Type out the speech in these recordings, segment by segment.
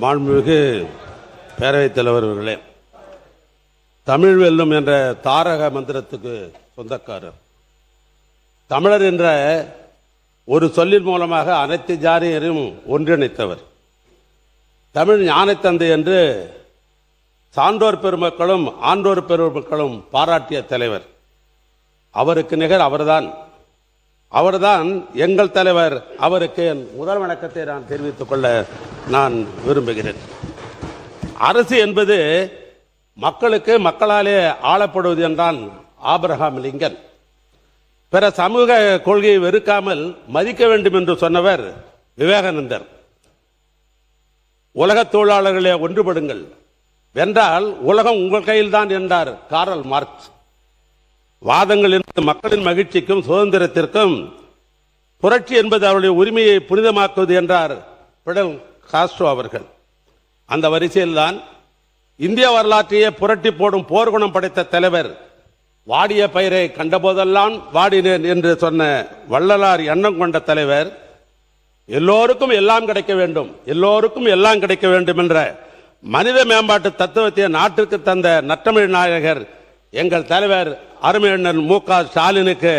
மாண்புமிகு பேரவைத் தலைவர் அவர்களே, தமிழ் வெல்லும் என்ற தாரக மந்திரத்துக்கு சொந்தக்காரர். தமிழர் என்ற ஒரு சொல்லின் மூலமாக அனைத்து ஜாதியரையும் ஒன்றிணைத்தவர். தமிழ் ஞானத்தந்தை என்று சான்றோர் பெருமக்களும் ஆன்றோர் பெருமக்களும் பாராட்டிய தலைவர். அவருக்கு நிகர் அவர்தான் எங்கள் தலைவர். அவருக்கு என் முதல் வணக்கத்தை நான் தெரிவித்துக் கொள்ள நான் விரும்புகிறேன். அரசு என்பது மக்களுக்கு மக்களாலே ஆளப்படுவது என்றான் ஆபிரகாம் லிங்கன். பிற சமூக கொள்கையை வெறுக்காமல் மதிக்க வேண்டும் என்று சொன்னவர் விவேகானந்தர். உலக தொழிலாளர்களே ஒன்றுபடுங்கள், வென்றால் உலகம் உங்கள் கையில் தான் என்றார் காரல் மார்க்ஸ். வாதங்கள் என்பது மக்களின் மகிழ்ச்சிக்கும் சுதந்திரத்திற்கும், புரட்சி என்பது அவருடைய உரிமையை புனிதமாக்குவது என்றார் பிடல் காஸ்ட்ரோ அவர்கள். அந்த வரிசையில்தான் இந்திய வரலாற்றையே புரட்டி போடும் போர்க்குணம் படைத்த தலைவர், வாடிய பயிரை கண்டபோதெல்லாம் வாடினேன் என்று சொன்ன வள்ளலார் எண்ணம் கொண்ட தலைவர், எல்லோருக்கும் எல்லாம் கிடைக்க வேண்டும், எல்லோருக்கும் எல்லாம் கிடைக்க வேண்டும் என்ற மனித மேம்பாட்டு தத்துவத்தை நாட்டிற்கு தந்த நற்றமிழ் நாயகர் எங்கள் தலைவர் அருமையண்ணன் மு.க. ஸ்டாலினுக்கு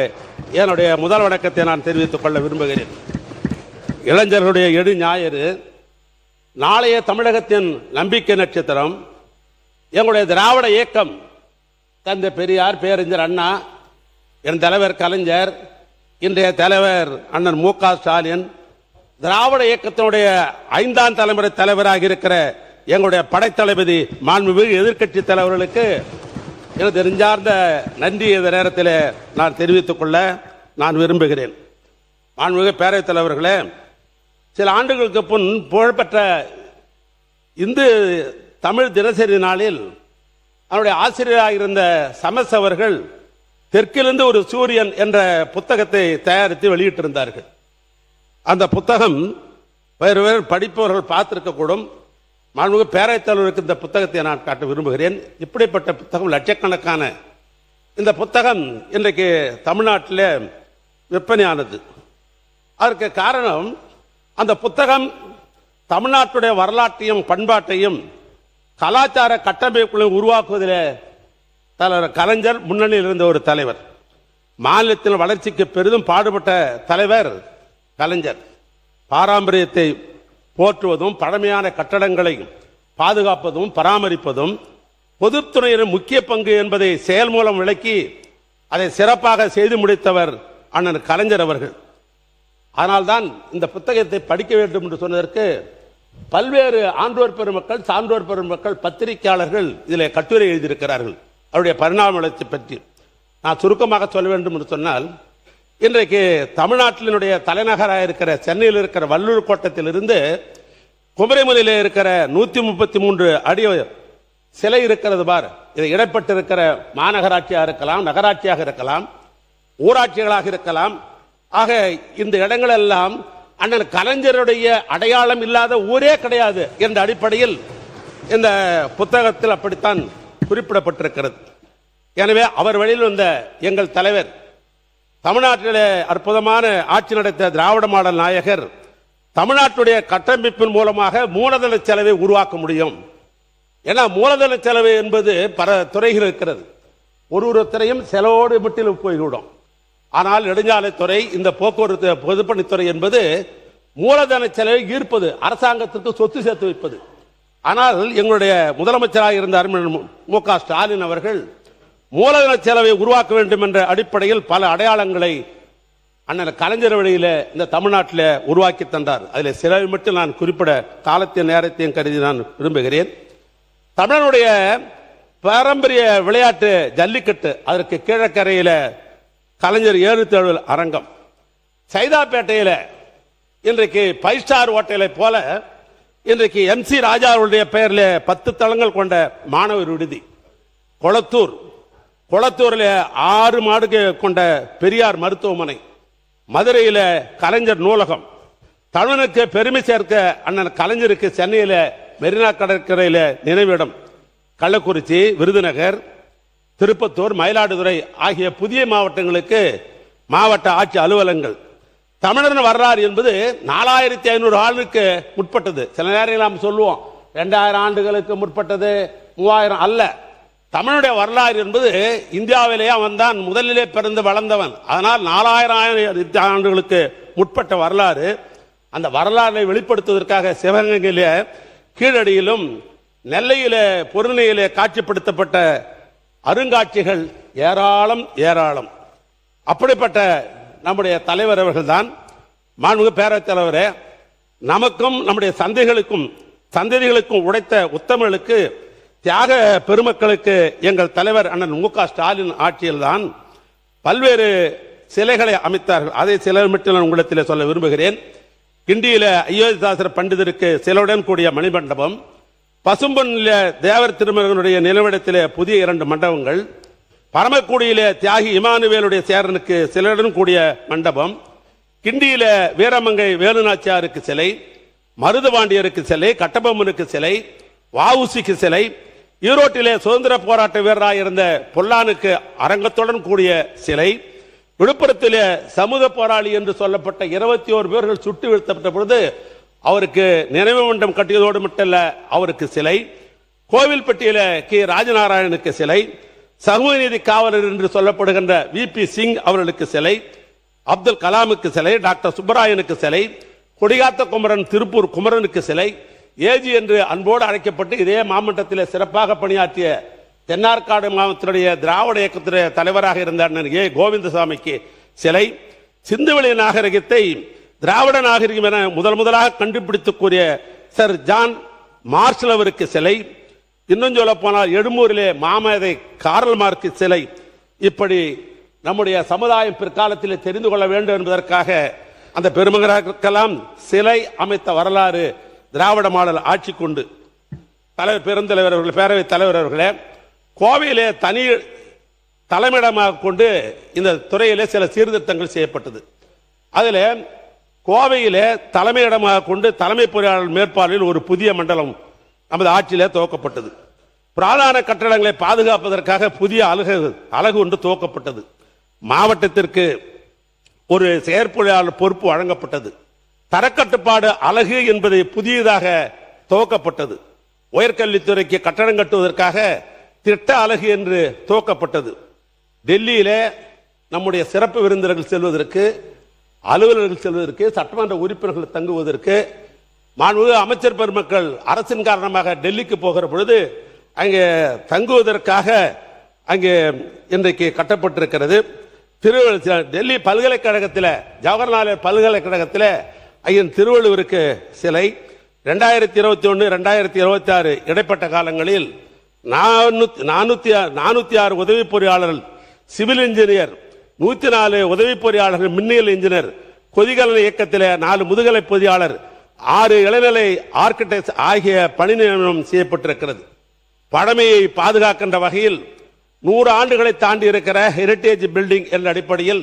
என்னுடைய முதல் வணக்கத்தை நான் தெரிவித்துக் கொள்ள விரும்புகிறேன். இளைஞர்களுடைய எடு ஞாயிறு, நாளைய தமிழகத்தின் நம்பிக்கை நட்சத்திரம், எங்களுடைய திராவிட இயக்கம், தந்தை பெரியார், பேரறிஞர் அண்ணா, என் தலைவர் கலைஞர், இன்றைய தலைவர் அண்ணன் மு.க. ஸ்டாலின், திராவிட இயக்கத்தினுடைய 5ஆம் தலைமுறை தலைவராக இருக்கிற எங்களுடைய படைத்தளபதி மாண்புமிகு எதிர்க்கட்சி தலைவர்களுக்கு எனது நெஞ்சார்ந்த நன்றி இந்த நேரத்தில் நான் தெரிவித்துக் கொள்ள நான் விரும்புகிறேன். மாண்புமிகு பேரவைத் தலைவர்களே, சில ஆண்டுகளுக்கு முன் புகழ்பெற்ற இந்து தமிழ் தினசரி நாளில் அவருடைய ஆசிரியராக இருந்த சமஸ் அவர்கள் தெற்கிலிருந்து ஒரு சூரியன் என்ற புத்தகத்தை தயாரித்து வெளியிட்டிருந்தார்கள். அந்த புத்தகம் வேறு வேறு படிப்பவர்கள் பார்த்திருக்கக்கூடும். மாண்புமிகு பேரவைத் தலைவருக்கு இந்த புத்தகத்தை நான் காட்ட விரும்புகிறேன். இப்படிப்பட்ட புத்தகம் லட்சக்கணக்கான இந்த புத்தகம் இன்றைக்கு தமிழ்நாட்டில் விற்பனையானது. அதற்கு காரணம், அந்த புத்தகம் தமிழ்நாட்டுடைய வரலாற்றையும் பண்பாட்டையும் கலாச்சார கட்டமைப்புகளையும் உருவாக்குவதில் தலைவர் கலைஞர் முன்னணியில் இருந்த ஒரு தலைவர். மாநிலத்தின் வளர்ச்சிக்கு பெரிதும் பாடுபட்ட தலைவர் கலைஞர். பாரம்பரியத்தை போற்றுவதும், பழமையான கட்டடங்களை பாதுகாப்பதும் பராமரிப்பதும் பொதுத்துறையின் முக்கிய பங்கு என்பதை செயல் மூலம் விளக்கி அதை சிறப்பாக செய்து முடித்தவர் அண்ணன் கலைஞர் அவர்கள். அதனால்தான் இந்த புத்தகத்தை படிக்க வேண்டும் என்று சொன்னதற்கு பல்வேறு ஆன்றோர் பெருமக்கள், சான்றோர் பெருமக்கள், பத்திரிகையாளர்கள் இதில் கட்டுரை எழுதியிருக்கிறார்கள். அவருடைய பரிணாம வளர்ச்சி பற்றி நான் சுருக்கமாக சொல்ல வேண்டும் என்று சொன்னால், இன்றைக்கு தமிழ்நாட்டினுடைய தலைநகராக இருக்கிற சென்னையில் இருக்கிற வள்ளூர் கோட்டத்தில் இருந்து குமரிமலையில் இருக்கிற 133 அடி சிலை இருக்கிறது பார். இது இடப்பட்டு இருக்கிற மாநகராட்சியாக இருக்கலாம், நகராட்சியாக இருக்கலாம், ஊராட்சிகளாக இருக்கலாம். ஆக இந்த இடங்கள் எல்லாம் அண்ணன் கலைஞருடைய அடையாளம் இல்லாத ஊரே கிடையாது என்ற அடிப்படையில் இந்த புத்தகத்தில் அப்படித்தான் குறிப்பிடப்பட்டிருக்கிறது. எனவே அவர் வழியில் வந்த எங்கள் தலைவர், தமிழ்நாட்டிலே அற்புதமான ஆட்சி நடத்த திராவிட மாடல் நாயகர், தமிழ்நாட்டுடைய கட்டமைப்பின் மூலமாக மூலதன செலவை உருவாக்க முடியும். ஏன்னா மூலதன செலவு என்பது பல துறைகள் இருக்கிறது. ஒரு துறையும் செலவோடு மட்டில் போய்விடும். ஆனால் நெடுஞ்சாலைத்துறை, இந்த போக்குவரத்து பொதுப்பணித்துறை என்பது மூலதன செலவை ஈர்ப்பது, அரசாங்கத்திற்கு சொத்து சேர்த்து வைப்பது. ஆனால் எங்களுடைய முதலமைச்சராக இருந்த அருமையண்ணன் மு.க. ஸ்டாலின் அவர்கள் மூலதன செலவை உருவாக்க வேண்டும் என்ற அடிப்படையில் பல அடையாளங்களை அண்ணன் கலைஞர் வழியில் இந்த தமிழ்நாட்டில் உருவாக்கி தந்தார். அதில் சிலவை மட்டும் நான் குறிப்பிட காலத்தையும் நேரத்தையும் கருதி நான் விரும்புகிறேன். தமிழனுடைய பாரம்பரிய விளையாட்டு ஜல்லிக்கட்டு, அதற்கு கீழக்கரையில் கலைஞர் ஏறுதழுவல் அரங்கம், சைதாப்பேட்டையில் இன்றைக்கு 5 ஸ்டார் ஹோட்டலை போல இன்றைக்கு MC ராஜாவுடைய பெயரில் 10 தளங்கள் கொண்ட மாணவர் விடுதி, கொளத்தூரில் 6 மாடுக்கு கொண்ட பெரியார் மருத்துவமனை, மதுரையில் கலைஞர் நூலகம், தமிழனுக்கு பெருமை சேர்க்க அண்ணன் கலைஞருக்கு சென்னையில் மெரினா கடற்கரையில் நினைவிடம், கள்ளக்குறிச்சி, விருதுநகர், திருப்பத்தூர், மயிலாடுதுறை ஆகிய புதிய மாவட்டங்களுக்கு மாவட்ட ஆட்சி அலுவலகங்கள். தமிழரின் வரலாறு என்பது 4500 ஆண்டுக்கு முற்பட்டது. சில நேரங்களில் நாம் சொல்லுவோம் 2000 ஆண்டுகளுக்கு முற்பட்டது, 3000 அல்ல. தமிழுடைய வரலாறு என்பது இந்தியாவிலேயே அவன் தான் முதலிலே பிறந்து வளர்ந்தவன். அதனால் 4000 ஆண்டுகளுக்கு முற்பட்ட வரலாறு. அந்த வரலாறை வெளிப்படுத்துவதற்காக சிவகங்கையிலே கீழடியிலும் நெல்லையிலே பொருணையிலே காட்சிப்படுத்தப்பட்ட அருங்காட்சிகள் ஏராளம் ஏராளம். அப்படிப்பட்ட நம்முடைய தலைவர் அவர்கள் தான் மாண்புமிகு பேரவைத் தலைவரே, நமக்கும் நம்முடைய சந்ததிகளுக்கும் உடைத்த உத்தமர்களுக்கு, தியாக பெருமக்களுக்கு எங்கள் தலைவர் அண்ணன் மு க ஸ்டாலின் ஆட்சியில்தான் பல்வேறு சிலைகளை அமைத்தார்கள். அதை சிலர் மட்டும் நான் உங்களிடத்தில் சொல்ல விரும்புகிறேன். கிண்டியில அயோத்திதாசர் பண்டிதருக்கு சிலையுடன் கூடிய மணிமண்டபம், பசும்பொன்னில தேவர் திருமகனுடைய நிலவிடத்திலே புதிய 2 மண்டபங்கள், பரமக்குடியிலே தியாகி இமானுவேலுடைய சேரனுக்கு சிலையுடன் கூடிய மண்டபம், கிண்டியில வீரமங்கை வேலுநாச்சியாருக்கு சிலை, மருதுபாண்டியருக்கு சிலை, கட்டபொம்மனுக்கு சிலை, வஉசிக்கு சிலை, ஈரோட்டிலே சுதந்திர போராட்ட வீரராக இருந்த பொல்லானுக்கு அரங்கத்துடன் கூடிய சிலை, விழுப்புரத்திலே சமூக போராளி என்று சொல்லப்பட்ட 21 பேர்கள் சுட்டு வீழ்த்தப்பட்ட பொழுது அவருக்கு நினைவு மண்டபம் கட்டியதோடு மட்டுமல்ல, அவருக்கு சிலை, கோவில்பட்டியில கே ராஜநாராயணனுக்கு சிலை, சமூக நீதி காவலர் என்று சொல்லப்படுகின்ற VP சிங் அவர்களுக்கு சிலை, அப்துல் கலாமுக்கு சிலை, டாக்டர் சுப்பராயனுக்கு சிலை, கொடிகாத்த குமரன் திருப்பூர் குமரனுக்கு சிலை, ஏஜி என்று அன்போடு அழைக்கப்பட்டு இதே மாவட்டத்தில் சிறப்பாக பணியாற்றிய தென்னார்காடு மாவட்டத்தினுடைய திராவிட இயக்கத்துடைய தலைவராக இருந்த அண்ணன் ஏ கோவிந்தசாமிக்கு சிலை, சிந்துவெளி நாகரிகத்தை திராவிட நாகரிகம் என முதலாக கண்டுபிடித்து கூறிய சர் ஜான் மார்ஷல் அவருக்கு சிலை, இன்னும் சொல்ல போனால் எழும்பூரிலே மாமேதை காரல் மார்க்கு சிலை. இப்படி நம்முடைய சமுதாயம் பிற்காலத்தில் தெரிந்து கொள்ள வேண்டும் என்பதற்காக அந்த பெருமகனுக்கெல்லாம் சிலை அமைத்த வரலாறு திராவிட மாடல் ஆட்சி கொண்டு. தலைவர் பெருந்தலைவர் அவர்கள், பேரவைத் தலைவர் அவர்களே, கோவையிலே தனி தலைமையிடமாக கொண்டு இந்த துறையிலே சில சீர்திருத்தங்கள் செய்யப்பட்டது. அதில் கோவையிலே தலைமையிடமாக கொண்டு தலைமை பொறியாளர் மேற்பார்வையில் ஒரு புதிய மண்டலம் நமது ஆட்சியிலே துவக்கப்பட்டது. பிராதான கட்டடங்களை பாதுகாப்பதற்காக புதிய அலகு ஒன்று துவக்கப்பட்டது. மாவட்டத்திற்கு ஒரு செயற்பொறியாளர் பொறுப்பு வழங்கப்பட்டது. தரக்கட்டுப்பாடு அலகு என்பது புதியதாக துவக்கப்பட்டது. உயர்கல்வித்துறைக்கு கட்டடம் கட்டுவதற்காக திட்ட அலகு என்று துவக்கப்பட்டது. டெல்லியிலே நம்முடைய சிறப்பு விருந்தினர்கள் செல்வதற்கு, அலுவலர்கள் செல்வதற்கு, சட்டமன்ற உறுப்பினர்கள் தங்குவதற்கு, மாண்புமிகு அமைச்சர் பெருமக்கள் அரசின் காரணமாக டெல்லிக்கு போகிற பொழுது அங்கே தங்குவதற்காக அங்கே இன்றைக்கு கட்டப்பட்டிருக்கிறது. டெல்லி பல்கலைக்கழகத்தில், ஜவஹர்லால் பல்கலைக்கழகத்தில் ஐயன் திருவள்ளுவருக்கு சிலை. 2021 2026 இடைப்பட்ட காலங்களில் 406 உதவி பொறியாளர்கள், சிவில் இன்ஜினியர் 104 உதவி பொறியாளர்கள், மின்னியல் இன்ஜினியர், கொதிகலன் இயக்கத்தில் 4 முதுகலை பொறியாளர், 6 இளநிலை ஆர்கிடெக்ட் ஆகிய பணி நியமனம் செய்யப்பட்டிருக்கிறது. பழமையை பாதுகாக்கின்ற வகையில் 100 ஆண்டுகளை தாண்டி இருக்கிற ஹெரிடேஜ் பில்டிங் என்ற அடிப்படையில்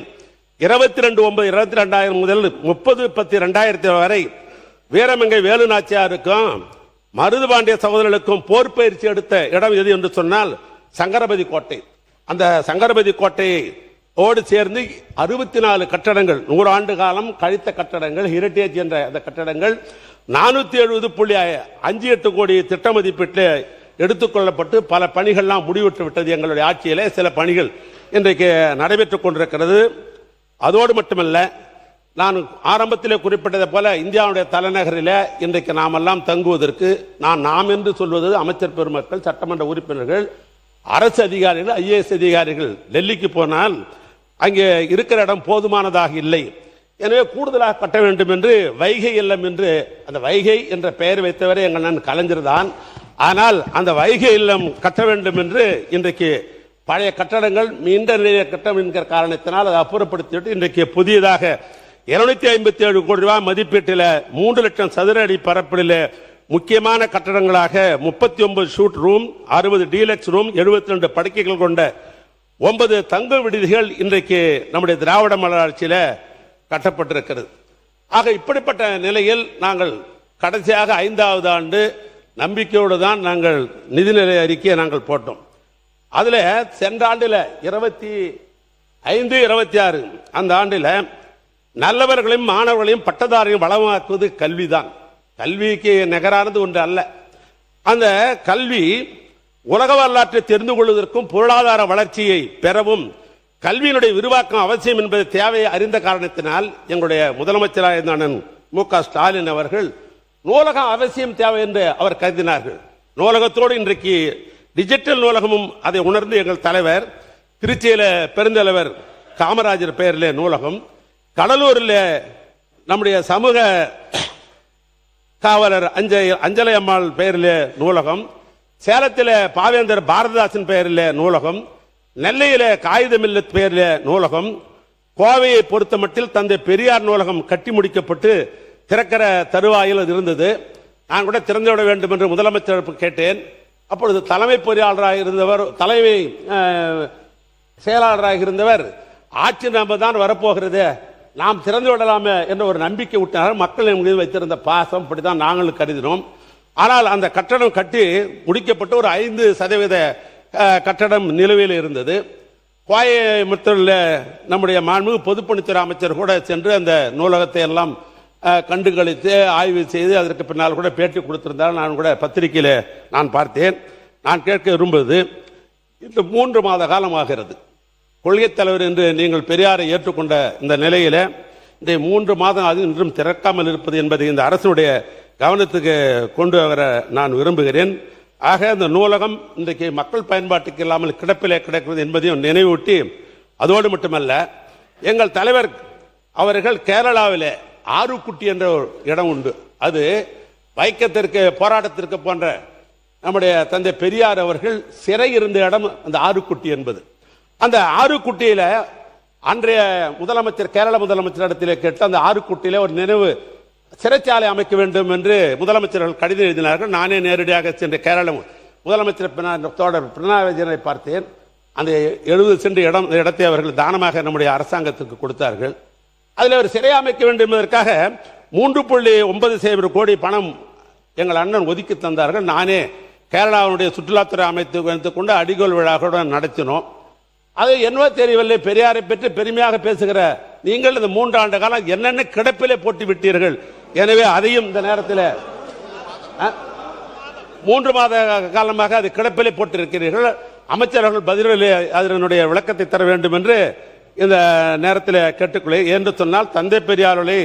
22/9/2000 முதல் 30/10/2000 வரை வீரமங்கை வேலுநாச்சியாருக்கும் மருதுபாண்டிய சகோதரர்களுக்கும் போர் பயிற்சி எடுத்த இடம் எது என்று சொன்னால் சங்கரபதி கோட்டை. அந்த சங்கரபதி கோட்டையை ஓடு சேர்ந்து 64 கட்டடங்கள், 100 ஆண்டு காலம் கழித்த கட்டடங்கள், ஹெரிடேஜ் என்ற அந்த கட்டடங்கள் 470.58 கோடி திட்ட மதிப்பீட்டில் எடுத்துக்கொள்ளப்பட்டு பல பணிகள்லாம் முடிவுற்று விட்டது. எங்களுடைய ஆட்சியிலே சில பணிகள் இன்றைக்கு நடைபெற்றுக் கொண்டிருக்கிறது. அதோடு மட்டுமல்ல, நான் ஆரம்பத்திலே குறிப்பிட்டதை போல இந்தியாவுடைய தலைநகரில் இன்றைக்கு நாமெல்லாம் தங்குவதற்கு, நாம் என்று சொல்வது அமைச்சர் பெருமக்கள், சட்டமன்ற உறுப்பினர்கள், அரசு அதிகாரிகள், IAS அதிகாரிகள் டெல்லிக்கு போனால் அங்கே இருக்கிற இடம் போதுமானதாக இல்லை. எனவே கூடுதலாக கட்ட வேண்டும் என்று வைகை இல்லம் என்று, அந்த வைகை என்ற பெயர் வைத்தவரை எங்கள் நான் கலைஞர் தான். ஆனால் அந்த வைகை இல்லம் கட்ட வேண்டும் என்று இன்றைக்கு பழைய கட்டடங்கள் மீண்ட நிலைய கட்டம் என்கிற காரணத்தினால் அதை அப்புறப்படுத்திவிட்டு இன்றைக்கு புதியதாக 257 கோடி ரூபாய் மதிப்பீட்டில் 3 லட்சம் சதுர அடி பரப்பில் முக்கியமான கட்டடங்களாக 39 ஷூட் ரூம், 60 டீலக்ஸ் ரூம், 72 படுக்கைகள் கொண்ட 9 தங்க விடுதிகள் இன்றைக்கு நம்முடைய திராவிட மாடல் ஆட்சியில் கட்டப்பட்டிருக்கிறது. ஆக இப்படிப்பட்ட நிலையில் நாங்கள் கடைசியாக 5வது ஆண்டு நம்பிக்கையோடு தான் நாங்கள் நிதிநிலை அறிக்கையை நாங்கள் போட்டோம். அதில் சென்ற ஆண்டில் 25-26 அந்த ஆண்டில் நல்லவர்களையும் மாணவர்களையும் பட்டதாரியும் வளமாக்குவது கல்விதான். கல்விக்கு நிகரானது ஒன்று அல்ல. அந்த கல்வி உலக வரலாற்றை தெரிந்து கொள்வதற்கும் பொருளாதார வளர்ச்சியை பெறவும் கல்வியினுடைய விரிவாக்கம் அவசியம் என்பது தேவையை அறிந்த காரணத்தினால் எங்களுடைய முதலமைச்சராக இருந்த அண்ணன் மு.க. ஸ்டாலின் அவர்கள் நூலகம் அவசியம் தேவை என்று அவர் கருதினார்கள். நூலகத்தோடு இன்றைக்கு டிஜிட்டல் நூலகமும் அதை உணர்ந்து எங்கள் தலைவர் திருச்சியில பெருந்தலைவர் காமராஜர் பெயரிலே நூலகம், கடலூரில் நம்முடைய சமூக காவலர் அஞ்சலை அம்மாள் பெயரிலே நூலகம், சேலத்தில் பாவேந்தர் பாரதிதாசன் பெயரிலே நூலகம், நெல்லையில காகிதமில்லத் பெயரிலே நூலகம், கோவையை பொறுத்த மட்டில் தந்தை பெரியார் நூலகம் கட்டி முடிக்கப்பட்டு திறக்கிற தருவாயில் அது இருந்தது. நான் கூட திறந்துவிட வேண்டும் என்று முதலமைச்சர் கேட்டேன். அப்பொழுது தலைமை பொறியாளராக இருந்தவர், தலைமை செயலாளராக இருந்தவர், ஆட்சி நாம தான் வரப்போகிறது, நாம் திறந்து விடலாமே என்ற ஒரு நம்பிக்கை விட்டார். மக்கள் மீது வைத்திருந்த பாசம் இப்படிதான் நாங்களும் கருதினோம். ஆனால் அந்த கட்டடம் கட்டி முடிக்கப்பட்டு ஒரு 5% கட்டடம் நிலுவையில் இருந்தது. கோயம்புத்தூரில் நம்முடைய மாண்புமிகு பொதுப்பணித்துறை அமைச்சர் கூட சென்று அந்த நூலகத்தை எல்லாம் கண்டுகளித்து ஆய்வு செய்து அதற்கு பின்னால் கூட பேட்டி கொடுத்திருந்தார். நான் கூட பத்திரிகையில் நான் பார்த்தேன். நான் கேட்க விரும்புவது, இந்த 3 மாத காலமாகிறது கொள்கைத் தலைவர் என்று நீங்கள் பெரியாரை ஏற்றுக்கொண்ட இந்த நிலையில இந்த 3 மாதம் அது இன்றும் திறக்காமல் இருப்பது என்பதை இந்த அரசுடைய கவனத்துக்கு கொண்டு வர நான் விரும்புகிறேன். ஆக இந்த நூலகம் இன்றைக்கு மக்கள் பயன்பாட்டுக்கு இல்லாமல் கிடப்பிலே கிடக்கிறது என்பதையும் நினைவூட்டி, அதோடு மட்டுமல்ல எங்கள் தலைவர் அவர்கள் கேரளாவில் ஆறுக்குட்டி என்ற ஒரு இடம் உண்டு. அது வைக்கத்திற்கு போராட்டத்திற்கு போன்ற நம்முடைய தந்தை பெரியார் அவர்கள் சிறை இருந்த இடம் அந்த ஆறுக்குட்டி என்பது. அந்த ஆறுக்குட்டியில அன்றைய முதலமைச்சர் கேரள முதலமைச்சர் இடத்திலே கேட்டு அந்த ஆறுக்குட்டியில ஒரு நினைவு சிறைச்சாலை அமைக்க வேண்டும் என்று முதலமைச்சர்கள் கடிதம் எழுதினார்கள். நானே நேரடியாக சென்ற கேரள முதலமைச்சர் தோழர் பினராயி விஜயனை பார்த்தேன். அந்த 70 சென்ட் இடத்தை அவர்கள் தானமாக நம்முடைய அரசாங்கத்துக்கு கொடுத்தார்கள். அதில் ஒரு சிறை அமைக்க வேண்டும் என்பதற்காக 3.9 கோடி பணம் எங்கள் அண்ணன் ஒதுக்கி தந்தார்கள். நானே கேரளாவுடைய சுற்றுலாத்துறை அமைத்துக் கொண்டு அடிகோல் விழாவுடன் நடத்தினோம். அது என்னவோ தெரியவில்லை, பெரியாரை பற்றி பெருமையாக பேசுகிற நீங்கள் இந்த 3 ஆண்டு காலம் என்னென்ன கிடப்பிலே போட்டு விட்டீர்கள். எனவே அதையும் இந்த நேரத்தில் 3 மாத காலமாக அது கிடப்பிலே போட்டிருக்கிறீர்கள். அமைச்சர்கள் பதிலில் அதனுடைய விளக்கத்தை தர வேண்டும் என்று இந்த நேரத்தில் கேட்டுக்கொள்ள. என்று சொன்னால் தந்தை பெரியாரை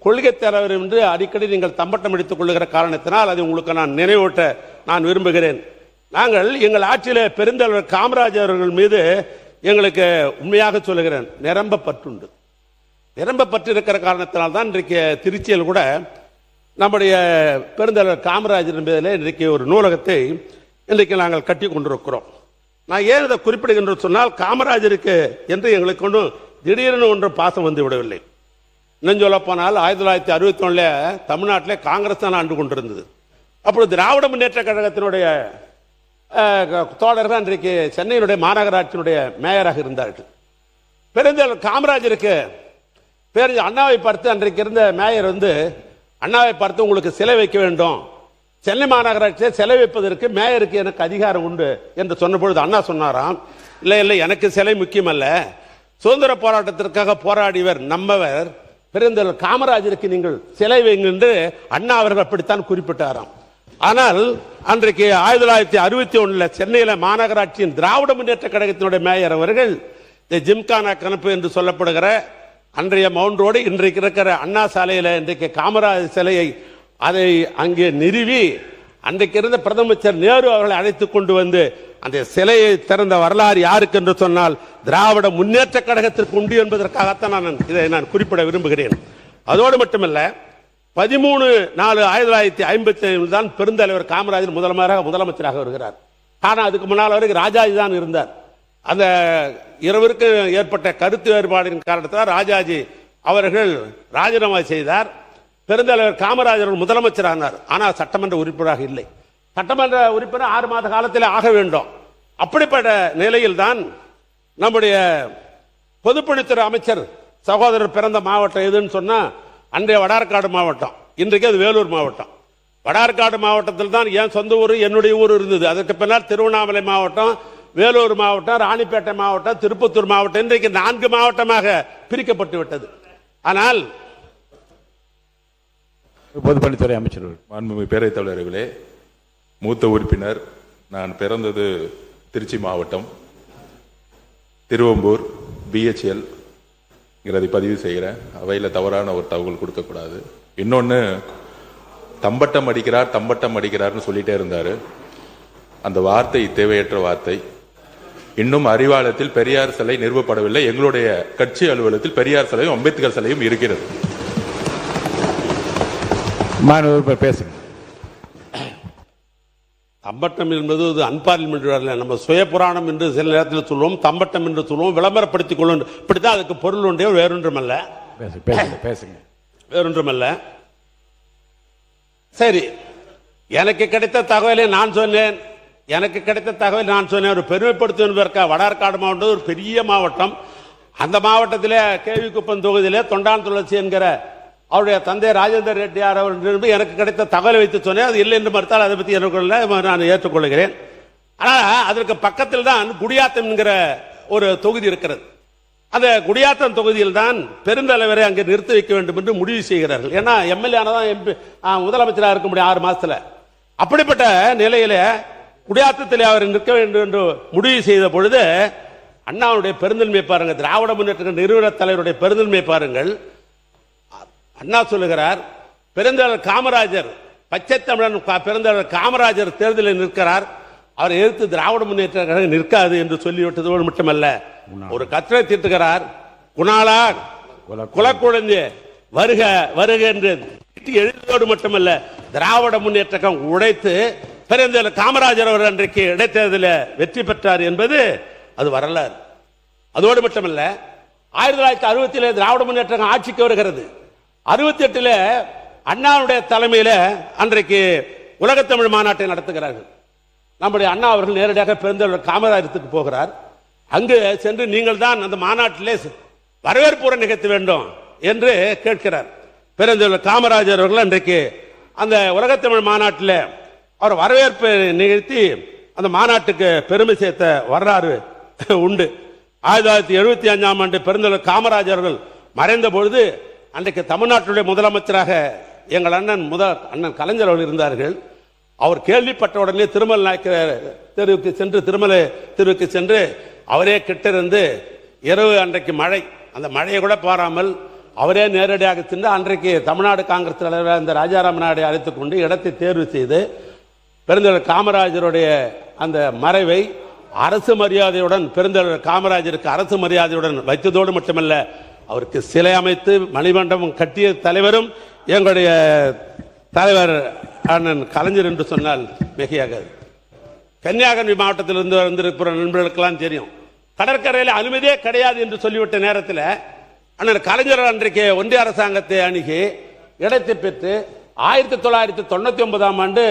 கொள்கை தலைவர் என்று அடிக்கடி நீங்கள் தம்பட்டம் அடித்துக் கொள்ளுகிற காரணத்தினால் அதை உங்களுக்கு நான் நினைவூட்ட நான் விரும்புகிறேன். நாங்கள் எங்கள் ஆட்சியிலே பெருந்தலைவர் காமராஜர் அவர்கள் மீது எங்களுக்கு உண்மையாக சொல்லுகிறேன், நிரம்ப பற்றுண்டு. நிரம்ப பற்று இருக்கிற காரணத்தினால் தான் இன்றைக்கு திருச்சியில் கூட நம்முடைய பெருந்தலைவர் காமராஜர் என்பதில் இன்றைக்கு ஒரு நூலகத்தை இன்றைக்கு நாங்கள் கட்டி கொண்டிருக்கிறோம். நான் ஏன் இதை குறிப்பிடுகின்ற சொன்னால், காமராஜருக்கு என்று எங்களுக்கு ஒன்றும் திடீரென ஒன்று பாசம் வந்து விடவில்லை. இன்னும் சொல்ல போனால் 1961 தமிழ்நாட்டிலே காங்கிரஸ் தான் ஆண்டு கொண்டிருந்தது. அப்பொழுது திராவிட முன்னேற்ற கழகத்தினுடைய தோழர்கள் இன்றைக்கு சென்னையினுடைய மாநகராட்சியினுடைய மேயராக இருந்தார்கள். பெருந்தலைவர் காமராஜருக்கு பேர் அண்ணாவை பார்த்து அன்றைக்கு இருந்த மேயர் அண்ணாவை பார்த்து உங்களுக்கு சிலை வைக்க வேண்டும், சென்னை மாநகராட்சியை சிலை வைப்பதற்கு மேயருக்கு எனக்கு அதிகாரம் உண்டு என்று சொன்ன பொழுது அண்ணா சொன்னாராம், இல்லை இல்லை எனக்கு சிலை முக்கியமல்ல, சுதந்திர போராட்டத்திற்காக போராடியவர் நம்மவர் பெருந்தலைவர் காமராஜருக்கு நீங்கள் சிலை வைங்க என்று அண்ணா அவர்கள் அப்படித்தான் குறிப்பிட்டாராம். ஆனால் அன்றைக்கு 1961 சென்னையில மாநகராட்சியின் திராவிட முன்னேற்ற கழகத்தினுடைய மேயர் அவர்கள் ஜிம்கானா கணப்பு என்று சொல்லப்படுகிற அன்றைய மவுண்ட் ரோடு இன்றைக்கு இருக்கிற அண்ணா சாலையில் இன்றைக்கு காமராஜர் சிலையை அதை அங்கே நிறுவி அன்றைக்கு இருந்த பிரதமர் நேரு அவர்களை அழைத்துக் கொண்டு வந்து அந்த சிலையை திறந்த வரலாறு யாருக்கு என்று சொன்னால் திராவிட முன்னேற்ற கழகத்திற்கு உண்டு என்பதற்காகத்தான் இதை நான் குறிப்பிட விரும்புகிறேன். அதோடு மட்டுமல்ல, 13/4/1955 தான் பெருந்தலைவர் காமராஜர் முதலமைச்சராக வருகிறார். ஆனால் அதுக்கு முன்னால் வரைக்கும் ராஜாஜி தான் இருந்தார். அந்த இருவருக்கு ஏற்பட்ட கருத்து வேறுபாடின் காரணத்தால் ராஜாஜி அவர்கள் ராஜினாமா செய்தார். பெருந்தலைவர் காமராஜர் முதலமைச்சரானார். ஆனால் சட்டமன்ற உறுப்பினராக இல்லை. சட்டமன்ற உறுப்பினர் 6 மாத காலத்தில் ஆக வேண்டும். அப்படிப்பட்ட நிலையில் தான் நம்முடைய பொதுப்பணித்துறை அமைச்சர் சகோதரர் பிறந்த மாவட்டம் எதுன்னு சொன்னா அன்றைய வடார்காடு மாவட்டம், இன்றைக்கு அது வேலூர் மாவட்டம். வடார்காடு மாவட்டத்தில் தான் என் சொந்த ஊர் என்னுடைய ஊர் இருந்தது. அதற்கு பின்னால் திருவண்ணாமலை மாவட்டம், வேலூர் மாவட்டம், ராணிப்பேட்டை மாவட்டம், திருப்பத்தூர் மாவட்டம், இன்றைக்கு 4 மாவட்டமாக பிரிக்கப்பட்டு விட்டது. ஆனால் பொதுப்பணித்துறை அமைச்சர் மாண்புமிகு பேரவைத் தலைவர்களே, மூத்த உறுப்பினர். நான் பிறந்தது திருச்சி மாவட்டம் திருவம்பூர் BHL பதிவு செய்கிறேன். அவையில் தவறான ஒரு தகவல் கொடுக்கக்கூடாது. இன்னொன்று, தம்பட்டம் அடிக்கிறார்னு சொல்லிட்டே இருந்தார். அந்த வார்த்தை தேவையற்ற வார்த்தை. இன்னும் அறிவாலயத்தில் பெரியார் சிலை நிறுவப்படவில்லை. எங்களுடைய கட்சி அலுவலகத்தில் பெரியார் சிலையும் அம்பேத்கர் சிலையும் இருக்கிறது. பேசுங்க. தம்பட்டம் என்பது அன்பார்லிமெண்ட், நம்ம சுய புராணம் என்று சில நேரத்தில் சொல்லுவோம், தம்பட்டம் என்று சொல்லுவோம், விளம்பரப்படுத்திக் கொள்ளும். இப்படித்தான் அதுக்கு பொருள் உண்டே, வேறொன்றுமல்ல. வேறொன்றுமல்ல. சரி, எனக்கு கிடைத்த தகவலை நான் சொன்னேன். ஒரு பெருமைப்படுத்துவதற்காக வடார்காடு மாவட்டம் ஒரு பெரிய மாவட்டம். அந்த மாவட்டத்திலே கேவி குப்பம் தொகுதியிலே தொண்டான் துளசி என்கிற அவருடைய தந்தை ராஜேந்தர் ரெட்டியார் அவர் எனக்கு கிடைத்த தகவலை வைத்து சொன்னேன். அது இல்லை என்று மறுத்தால் அதை பற்றி எனக்கு நான் ஏற்றுக்கொள்கிறேன். ஆனால் அதற்கு பக்கத்தில் தான் குடியாத்தம் என்கிற ஒரு தொகுதி இருக்கிறது. அந்த குடியாத்தம் தொகுதியில் தான் பெருந்தலைவரை அங்கே நிறுத்தி வைக்க வேண்டும் என்று முடிவு செய்கிறார்கள். ஏன்னா எம்எல்ஏ ஆனதான் MP முதலமைச்சராக இருக்க முடியும் 6 மாசத்துல. அப்படிப்பட்ட நிலையில குடியாத்தத்தில் அவர் நிற்க வேண்டும் என்று முடிவு செய்த பொழுது அண்ணாவுடைய பெருந்தன்மை பாருங்கள், திராவிட முன்னேற்ற நிறுவன தலைவருடைய பெருந்தன்மை பாருங்கள். அண்ணா சொல்லுகிறார், பெருந்தலைவர் காமராஜர், பச்சை தமிழன் பெருந்தலைவர் காமராஜர் தேர்தலில் நிற்கிறார், அவரை எதிர்த்து திராவிட முன்னேற்ற கழகம் நிற்காது என்று சொல்லிவிட்டதோடு மட்டுமல்ல, ஒரு கட்டளை தீட்டுகிறார். குணாலா குலக்குழந்தை வருக வருக என்று எழுதியோடு மட்டுமல்ல, திராவிட முன்னேற்ற கழகம் உடைத்து பெருந்தலைவர் காமராஜர் அவர் அன்றைக்கு இடைத்தேர்தலில் வெற்றி பெற்றார் என்பது அது வரலாறு. அதோடு மட்டுமல்ல, 1960 திராவிட முன்னேற்ற கழகம் ஆட்சிக்கு வருகிறது. 68 அண்ணாவுடைய தலைமையில் அன்றைக்கு உலகத்தமிழ் மாநாட்டை நடத்துகிறார்கள். நம்முடைய அண்ணா அவர்கள் நேரடியாக பெருந்தலைவர் காமராஜருக்கு போகிறார். அங்கு சென்று நீங்கள் தான் அந்த மாநாட்டிலே வரவேற்புரை நிகழ்த்த வேண்டும் என்று கேட்கிறார். பெருந்தலைவர் காமராஜர் அவர்கள் அன்றைக்கு அந்த உலகத்தமிழ் மாநாட்டில் அவர் வரவேற்பை நிகழ்த்தி அந்த மாநாட்டுக்கு பெருமை சேர்த்த வரலாறு உண்டு. 1975 ஆண்டு பெருந்தலைவர் காமராஜர் அவர்கள் மறைந்த பொழுது அன்றைக்கு தமிழ்நாட்டுடைய முதலமைச்சராக எங்கள் அண்ணன் கலைஞர் அவர்கள் இருந்தார்கள். அவர் கேள்விப்பட்ட உடனே திருமலை நாயக்கர் தெருவுக்கு சென்று அவரே கிட்டிருந்து இரவு அன்றைக்கு மழை, அந்த மழையை கூட பாராமல் அவரே நேரடியாக சென்று அன்றைக்கு தமிழ்நாடு காங்கிரஸ் தலைவர் அந்த ராஜாராம் நாயுடு அழைத்துக் கொண்டு இடத்தை தேர்வு செய்து பெருந்தலைவர் காமராஜருடைய அந்த மறைவை அரசு மரியாதையுடன் பெருந்தலைவர் காமராஜருக்கு அரசு மரியாதையுடன் வைத்ததோடு மட்டுமல்ல, அவருக்கு சிலை அமைத்து மணிமண்டபம் கட்டிய தலைவரும் எங்களுடைய தலைவர் அண்ணன் கலைஞர் என்று சொன்னால் மிகையாகாது. கன்னியாகுமரி மாவட்டத்தில் இருந்து வந்திருக்கிற நண்பர்களுக்கெல்லாம் தெரியும், கடற்கரையில் அனுமதியே கிடையாது என்று சொல்லிவிட்ட நேரத்தில் அண்ணன் கலைஞர் அன்றைக்கு ஒன்றிய அரசாங்கத்தை அணுகி இடத்தை பெற்று 1999 ஆண்டு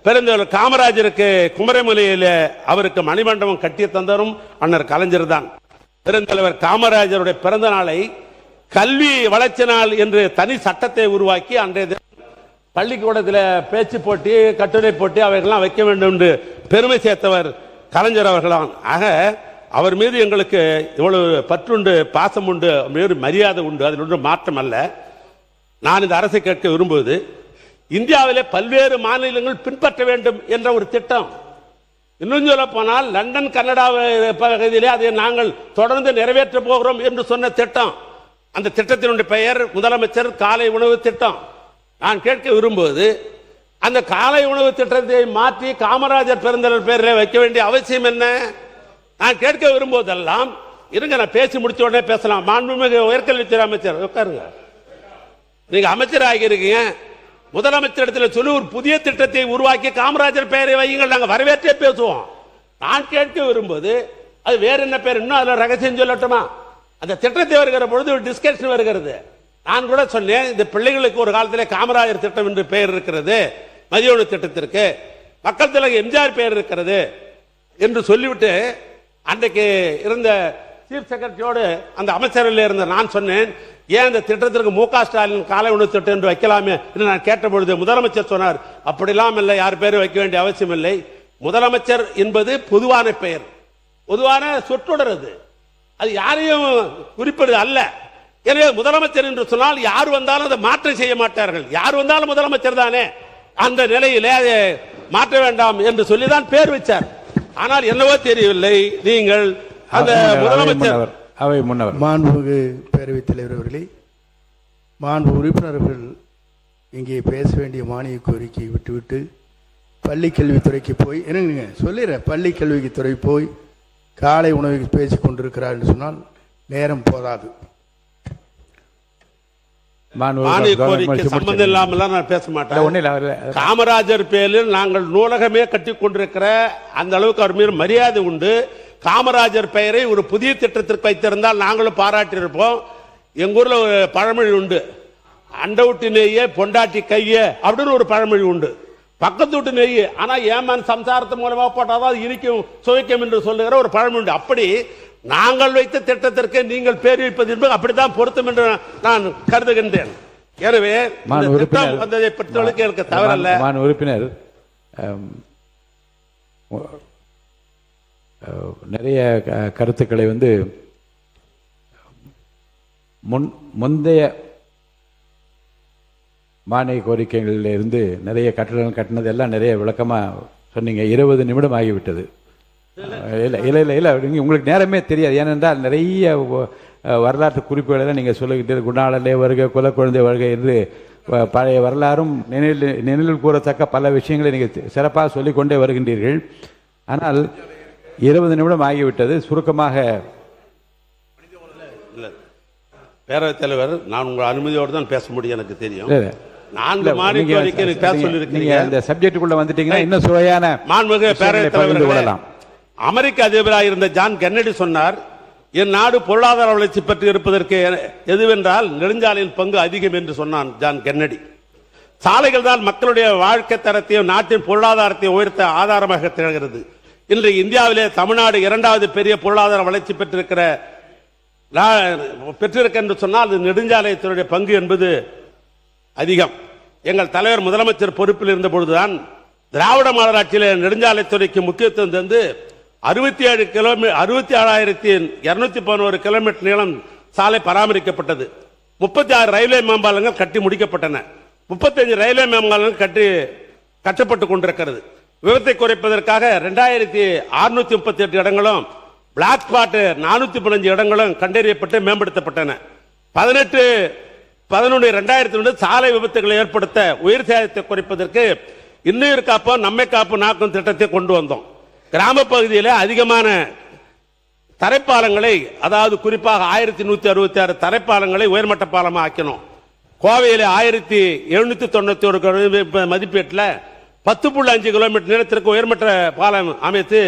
பெருந்தலைவர் காமராஜருக்கு குமரமலையில் அவருக்கு மணிமண்டபம் கட்டிய தந்தரும் அண்ணன் கலைஞர் தான். பெருந்தலைவர் காமராஜருடைய பிறந்த நாளை கல்வி வளர்ச்சி நாள் என்று தனி சட்டத்தை உருவாக்கி அன்றைய பள்ளிக்கூடத்தில் பேச்சு போட்டி, கட்டுரை போட்டி அவைகள்லாம் வைக்க வேண்டும் என்று பெருமை சேர்த்தவர் கலைஞர் அவர்களாம். ஆக அவர் மீது எங்களுக்கு இவ்வளவு பற்றுண்டு, பாசம் உண்டு, மரியாதை உண்டு, அதில் ஒன்றும் மாற்றம் அல்ல. நான் இந்த அரசை கேட்க விரும்புவது, இந்தியாவிலே பல்வேறு மாநிலங்கள் பின்பற்ற வேண்டும் என்ற ஒரு திட்டம். இன்னும் சொல்ல போனால் லண்டன் கனடா பகுதியிலே அதை நாங்கள் தொடர்ந்து நிறைவேற்ற போகிறோம் என்று சொன்ன திட்டம். அந்த திட்டத்தினுடைய பெயர் முதலமைச்சர் காலை உணவு திட்டம். நான் கேட்க விரும்புவது, அந்த காலை உணவு திட்டத்தை மாற்றி காமராஜர் பெருந்தலைவர் பெயரில் வைக்க வேண்டிய அவசியம் என்ன? நான் கேட்க விரும்புவதெல்லாம், இருங்க நான் பேசி முடிச்ச உடனே பேசலாம். மாண்புமிகு உயர்கல்வித்துறை அமைச்சர் உட்காருங்க. நீங்க அமைச்சர் ஆகியிருக்கீங்க, முதலமைச்சரிடத்தில் சொல்லி ஒரு புதிய திட்டத்தை உருவாக்கி காமராஜர் பெயரை வையுங்கள், நாங்கள் வரவேற்றே பேசுவோம். நான் கேட்க விரும்புவது, அது வேற என்ன பேர், இன்னும் அதில் ரகசியம் சொல்லட்டுமா? அந்த திட்டத்தை வருகிற பொழுது ஒரு டிஸ்கஷன் வருகிறது. நான் கூட சொன்னேன், இந்த பிள்ளைகளுக்கு ஒரு காலத்தில் காமராஜர் திட்டம் என்று பெயர் இருக்கிறது, மதிய உணவு திட்டத்திற்கு மக்கள் தலைவர் எம்ஜிஆர் பெயர் இருக்கிறது என்று சொல்லிவிட்டு அன்றைக்கு இருந்த சீஃப் செக்ரட்டரியோடு அந்த அமைச்சரில் இருந்த நான் சொன்னேன், ஏன் இந்த திட்டத்திற்கு மு.க. ஸ்டாலின் காலை உணவு திட்டம் என்று வைக்கலாமே என்று நான் கேட்ட பொழுது முதலமைச்சர் சொன்னார், அப்படிலாம் இல்லை, யார் பேரும் வைக்க வேண்டிய அவசியம் இல்லை. முதலமைச்சர் என்பது பொதுவான பெயர், பொதுவான சொற்றொடர், அது யாரையும் குறிப்பிடுவது அல்ல. எனவே முதலமைச்சர் என்று சொன்னால் யார் வந்தாலும் அதை மாற்றம் செய்ய மாட்டார்கள், யார் வந்தாலும் முதலமைச்சர் தானே. அந்த நிலையிலே மாற்ற வேண்டாம் என்று சொல்லிதான் பேர் வச்சார். ஆனால் என்னவோ தெரியவில்லை, நீங்கள் அந்த முதலமைச்சர் அவை முன்னவர் மாண்புமிகு பேரவைத் தலைவர் அவர்களே, மாண்பு உறுப்பினர்கள் இங்கே பேச வேண்டிய மானிய கோரிக்கையை விட்டுவிட்டு பள்ளி கல்வித்துறைக்கு போய் என்னங்க சொல்லிடுறேன், பள்ளி கல்வித்துறை போய் காலை உணவுக்கு பேசி கொண்டிருக்கிறார் என்று சொன்னால் நேரம் போதாது. மானிய கோரிக்கை சம்பந்தம் இல்லாமல் நான் பேச மாட்டேன். காமராஜர் பேரில் நாங்கள் நூலகமே கட்டி கொண்டிருக்கிற அந்த அளவுக்கு அவர் மீது மரியாதை உண்டு. காமராஜர் பெயரை ஒரு புதிய திட்டத்திற்கு வைத்திருந்தால் நாங்களும் பாராட்டி இருப்போம். எங்க ஊர்ல ஒரு பழமொழி உண்டு, அண்டவுட்டு நெய்ய பொண்டாட்டி கைய அப்படின்னு ஒரு பழமொழி உண்டு. பக்கத்து விட்டு நெய் ஆனா ஏமான் சம்சாரத்து மூலமா போட்டாதான் இனிக்கும் சுவைக்கும் என்று சொல்லுகிற ஒரு பழமொழி உண்டு. அப்படி நாங்கள் வைத்த திட்டத்திற்கு நீங்கள் பேர் வைப்பது என்பது அப்படித்தான் பொருத்தம் என்று நான் கருதுகின்றேன். எனவே வந்ததை பற்றி எனக்கு தவறல்ல. உறுப்பினர் நிறைய கருத்துக்களை முந்தைய மானிய கோரிக்கைகளில் இருந்து நிறைய கட்டணம் கட்டினது எல்லாம் நிறைய விளக்கமாக சொன்னீங்க. 20 நிமிடம் ஆகிவிட்டது. இல்லை இல்லை இல்லை இல்லை உங்களுக்கு நேரமே தெரியாது. ஏனென்றால் நிறைய வரலாற்று குறிப்புகளை நீங்கள் சொல்லிக்கிட்டு குணாளலே வருகை குல குழந்தை வருகை என்று பழைய வரலாறும் நினைவில் கூறத்தக்க பல விஷயங்களை நீங்கள் சிறப்பாக சொல்லிக்கொண்டே வருகின்றீர்கள். ஆனால் 20 நிமிடம் ஆகிவிட்டது. சுருக்கமாக பேரவைத் தலைவர், நான் உங்கள் அனுமதியோடு தான் பேச முடியும், எனக்கு தெரியும். 4 மானிய கோரிக்கை பேச சொல்லியிருக்கீங்க. இந்த சப்ஜெக்டுக்குள்ள வந்துட்டீங்கன்னா இன்னும் சுவையான மாண்புமிகு பேரவைத் தலைவர், அமெரிக்க அதிபராக இருந்த ஜான் கென்னடி சொன்னார், என் நாடு பொருளாதார வளர்ச்சி பற்றி இருப்பதற்கு எதுவென்றால் நெடுஞ்சாலையின் பங்கு அதிகம் என்று சொன்னான் ஜான் கென்னடி. சாலைகள் தான் மக்களுடைய வாழ்க்கை தரத்தையும் நாட்டின் பொருளாதாரத்தையும் உயர்த்த ஆதாரமாக திகழ்கிறது. இன்று இந்தியாவிலே தமிழ்நாடு 2வது பெரிய பொருளாதார வளர்ச்சி பெற்றிருக்க என்று சொன்னால் அது நெடுஞ்சாலைத்துறையுடைய பங்கு என்பது அதிகம். எங்கள் தலைவர் முதலமைச்சர் பொறுப்பில் இருந்த பொழுதுதான் திராவிட மாடல் நெடுஞ்சாலைத்துறைக்கு முக்கியத்துவம் தந்து 67,211 கிலோமீட்டர் நீளம் சாலை பராமரிக்கப்பட்டது. 36 ரயில்வே மேம்பாலங்கள் கட்டி முடிக்கப்பட்டன. 35 ரயில்வே மேம்பாலங்கள் கட்டப்பட்டுக் கொண்டிருக்கிறது. விபத்தை குறைப்பதற்காக 2638 இடங்களும் பிளாக் ஸ்பாட் 415 இடங்களும் கண்டறியப்பட்டு மேம்படுத்தப்பட்டன. 18/11/2002 சாலை விபத்துகளை ஏற்படுத்த உயிர் சேதத்தை குறைப்பதற்கு இன்னுயிர் காப்போம் நம்மை காப்போம் நாக்கும் திட்டத்தை கொண்டு வந்தோம். கிராம பகுதியில் அதிகமான தரைப்பாலங்களை, அதாவது குறிப்பாக 1166 தரைப்பாலங்களை உயர்மட்ட பாலமாக ஆக்கினோம். கோவையில் 1791 மதிப்பீட்டில் 10.5 கிலோமீட்டர் நீளத்திற்கு உயர்மட்ட பாலம் அமைத்து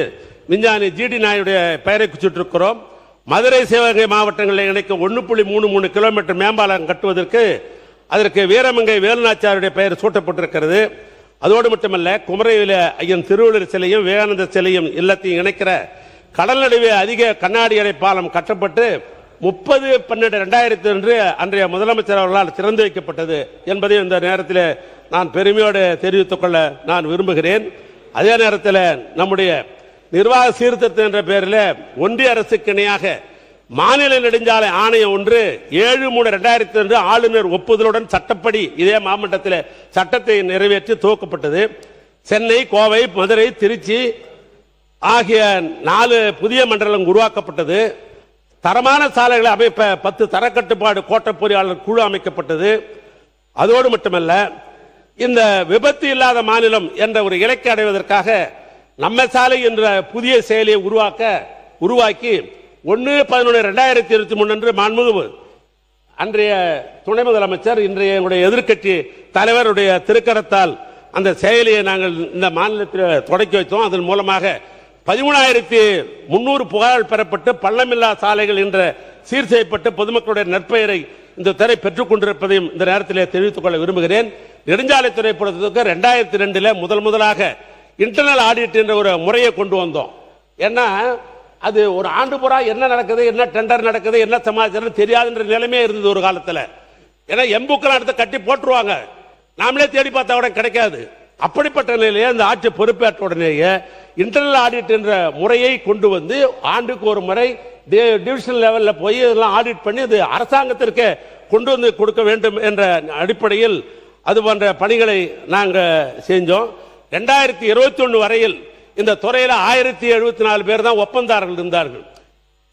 விஞ்ஞானி ஜிடி நாயுடைய பெயரை குறிச்சிட்டிருக்கிறோம். மதுரை சிவகங்கை மாவட்டங்களை இணைக்க 1.33 கிலோமீட்டர் மேம்பாலம் கட்டுவதற்கு அதற்கு வீரமங்கை வேலுநாச்சியாருடைய பெயர் சூட்டப்பட்டிருக்கிறது. அதோடு மட்டுமல்ல, குமரையில ஐயன் திருவள்ளுவர் சிலையும் விவேகானந்த சிலையும் இல்லத்தையும் இணைக்கிற கடல் நடுவே அதிக கண்ணாடி அறை பாலம் கட்டப்பட்டு 30/12/2002 அன்றைய முதலமைச்சர் அவர்களால் திறந்து வைக்கப்பட்டது என்பதை இந்த நேரத்தில் நான் பெருமையோடு தெரிவித்துக் கொள்ள நான் விரும்புகிறேன். அதே நேரத்தில் நம்முடைய நிர்வாக சீர்திருத்தம் என்ற பெயரில் ஒன்றிய அரசுக்கு இணையாக மாநில நெடுஞ்சாலை ஆணையம் ஒன்று 7/3/2002 ஆளுநர் ஒப்புதலுடன் சட்டப்படி இதே மாவட்டத்தில் சட்டத்தை நிறைவேற்றி துவக்கப்பட்டது. சென்னை, கோவை, மதுரை, திருச்சி ஆகிய 4 புதிய மண்டலம் உருவாக்கப்பட்டது. தரமான சாலைகளை அமைப்ப 10 தரக்கட்டுப்பாடு கோட்ட பொறியாளர் குழு அமைக்கப்பட்டது. அதோடு மட்டுமல்ல, இந்த விபத்து இல்லாத மாநிலம் என்ற ஒரு இலக்கை அடைவதற்காக நம்ம சாலை என்ற புதிய செயலியை உருவாக்கி 1/11/2023 அன்று மாண்புமிகு அன்றைய துணை முதலமைச்சர் இன்றைய எதிர்க்கட்சி தலைவருடைய திருக்கரத்தால் அந்த செயலியை நாங்கள் இந்த மாநிலத்தில் தொடக்கி வைத்தோம். அதன் மூலமாக 13,300 புகார்கள் பெறப்பட்டு பள்ளமில்லா சாலைகள் என்ற சீர் செய்யப்பட்டு பொதுமக்களுடைய நற்பெயரை இந்த துறை பெற்றுக் கொண்டிருப்பதையும் இந்த நேரத்தில் தெரிவித்துக் கொள்ள விரும்புகிறேன். நெடுஞ்சாலைத்துறை பொறுத்தவரைக்கும் 2002 முதலாக இன்டர்னல் ஆடிட் என்ற ஒரு முறையை கொண்டு வந்தோம். ஏன்னா அது ஒரு ஆண்டு பூரா என்ன நடக்குது, என்ன டெண்டர் நடக்குது, என்ன சமாச்சாரம் தெரியாதுன்ற நிலைமையே இருந்தது ஒரு காலத்தில். ஏன்னா எம்புக்கெல்லாம் எடுத்து கட்டி போட்டுருவாங்க, நாமளே தேடி பார்த்தா கூட கிடைக்காது. அப்படிப்பட்ட நிலையிலே இந்த ஆட்சி பொறுப்பேற்ற உடனேயே இன்டர்னல் ஆடிட் என்ற முறையை கொண்டு வந்து ஆண்டுக்கு ஒரு முறை டிவிஷனல் லெவலில் போய் இதெல்லாம் ஆடிட் பண்ணி அது அரசாங்கத்திற்கு கொண்டு வந்து கொடுக்க வேண்டும் என்ற அடிப்படையில் அது போன்ற பணிகளை நாங்கள் செஞ்சோம். 2021 வரையில் இந்த துறையில் 1074 பேர் தான் ஒப்பந்தாரர்கள் இருந்தார்கள்.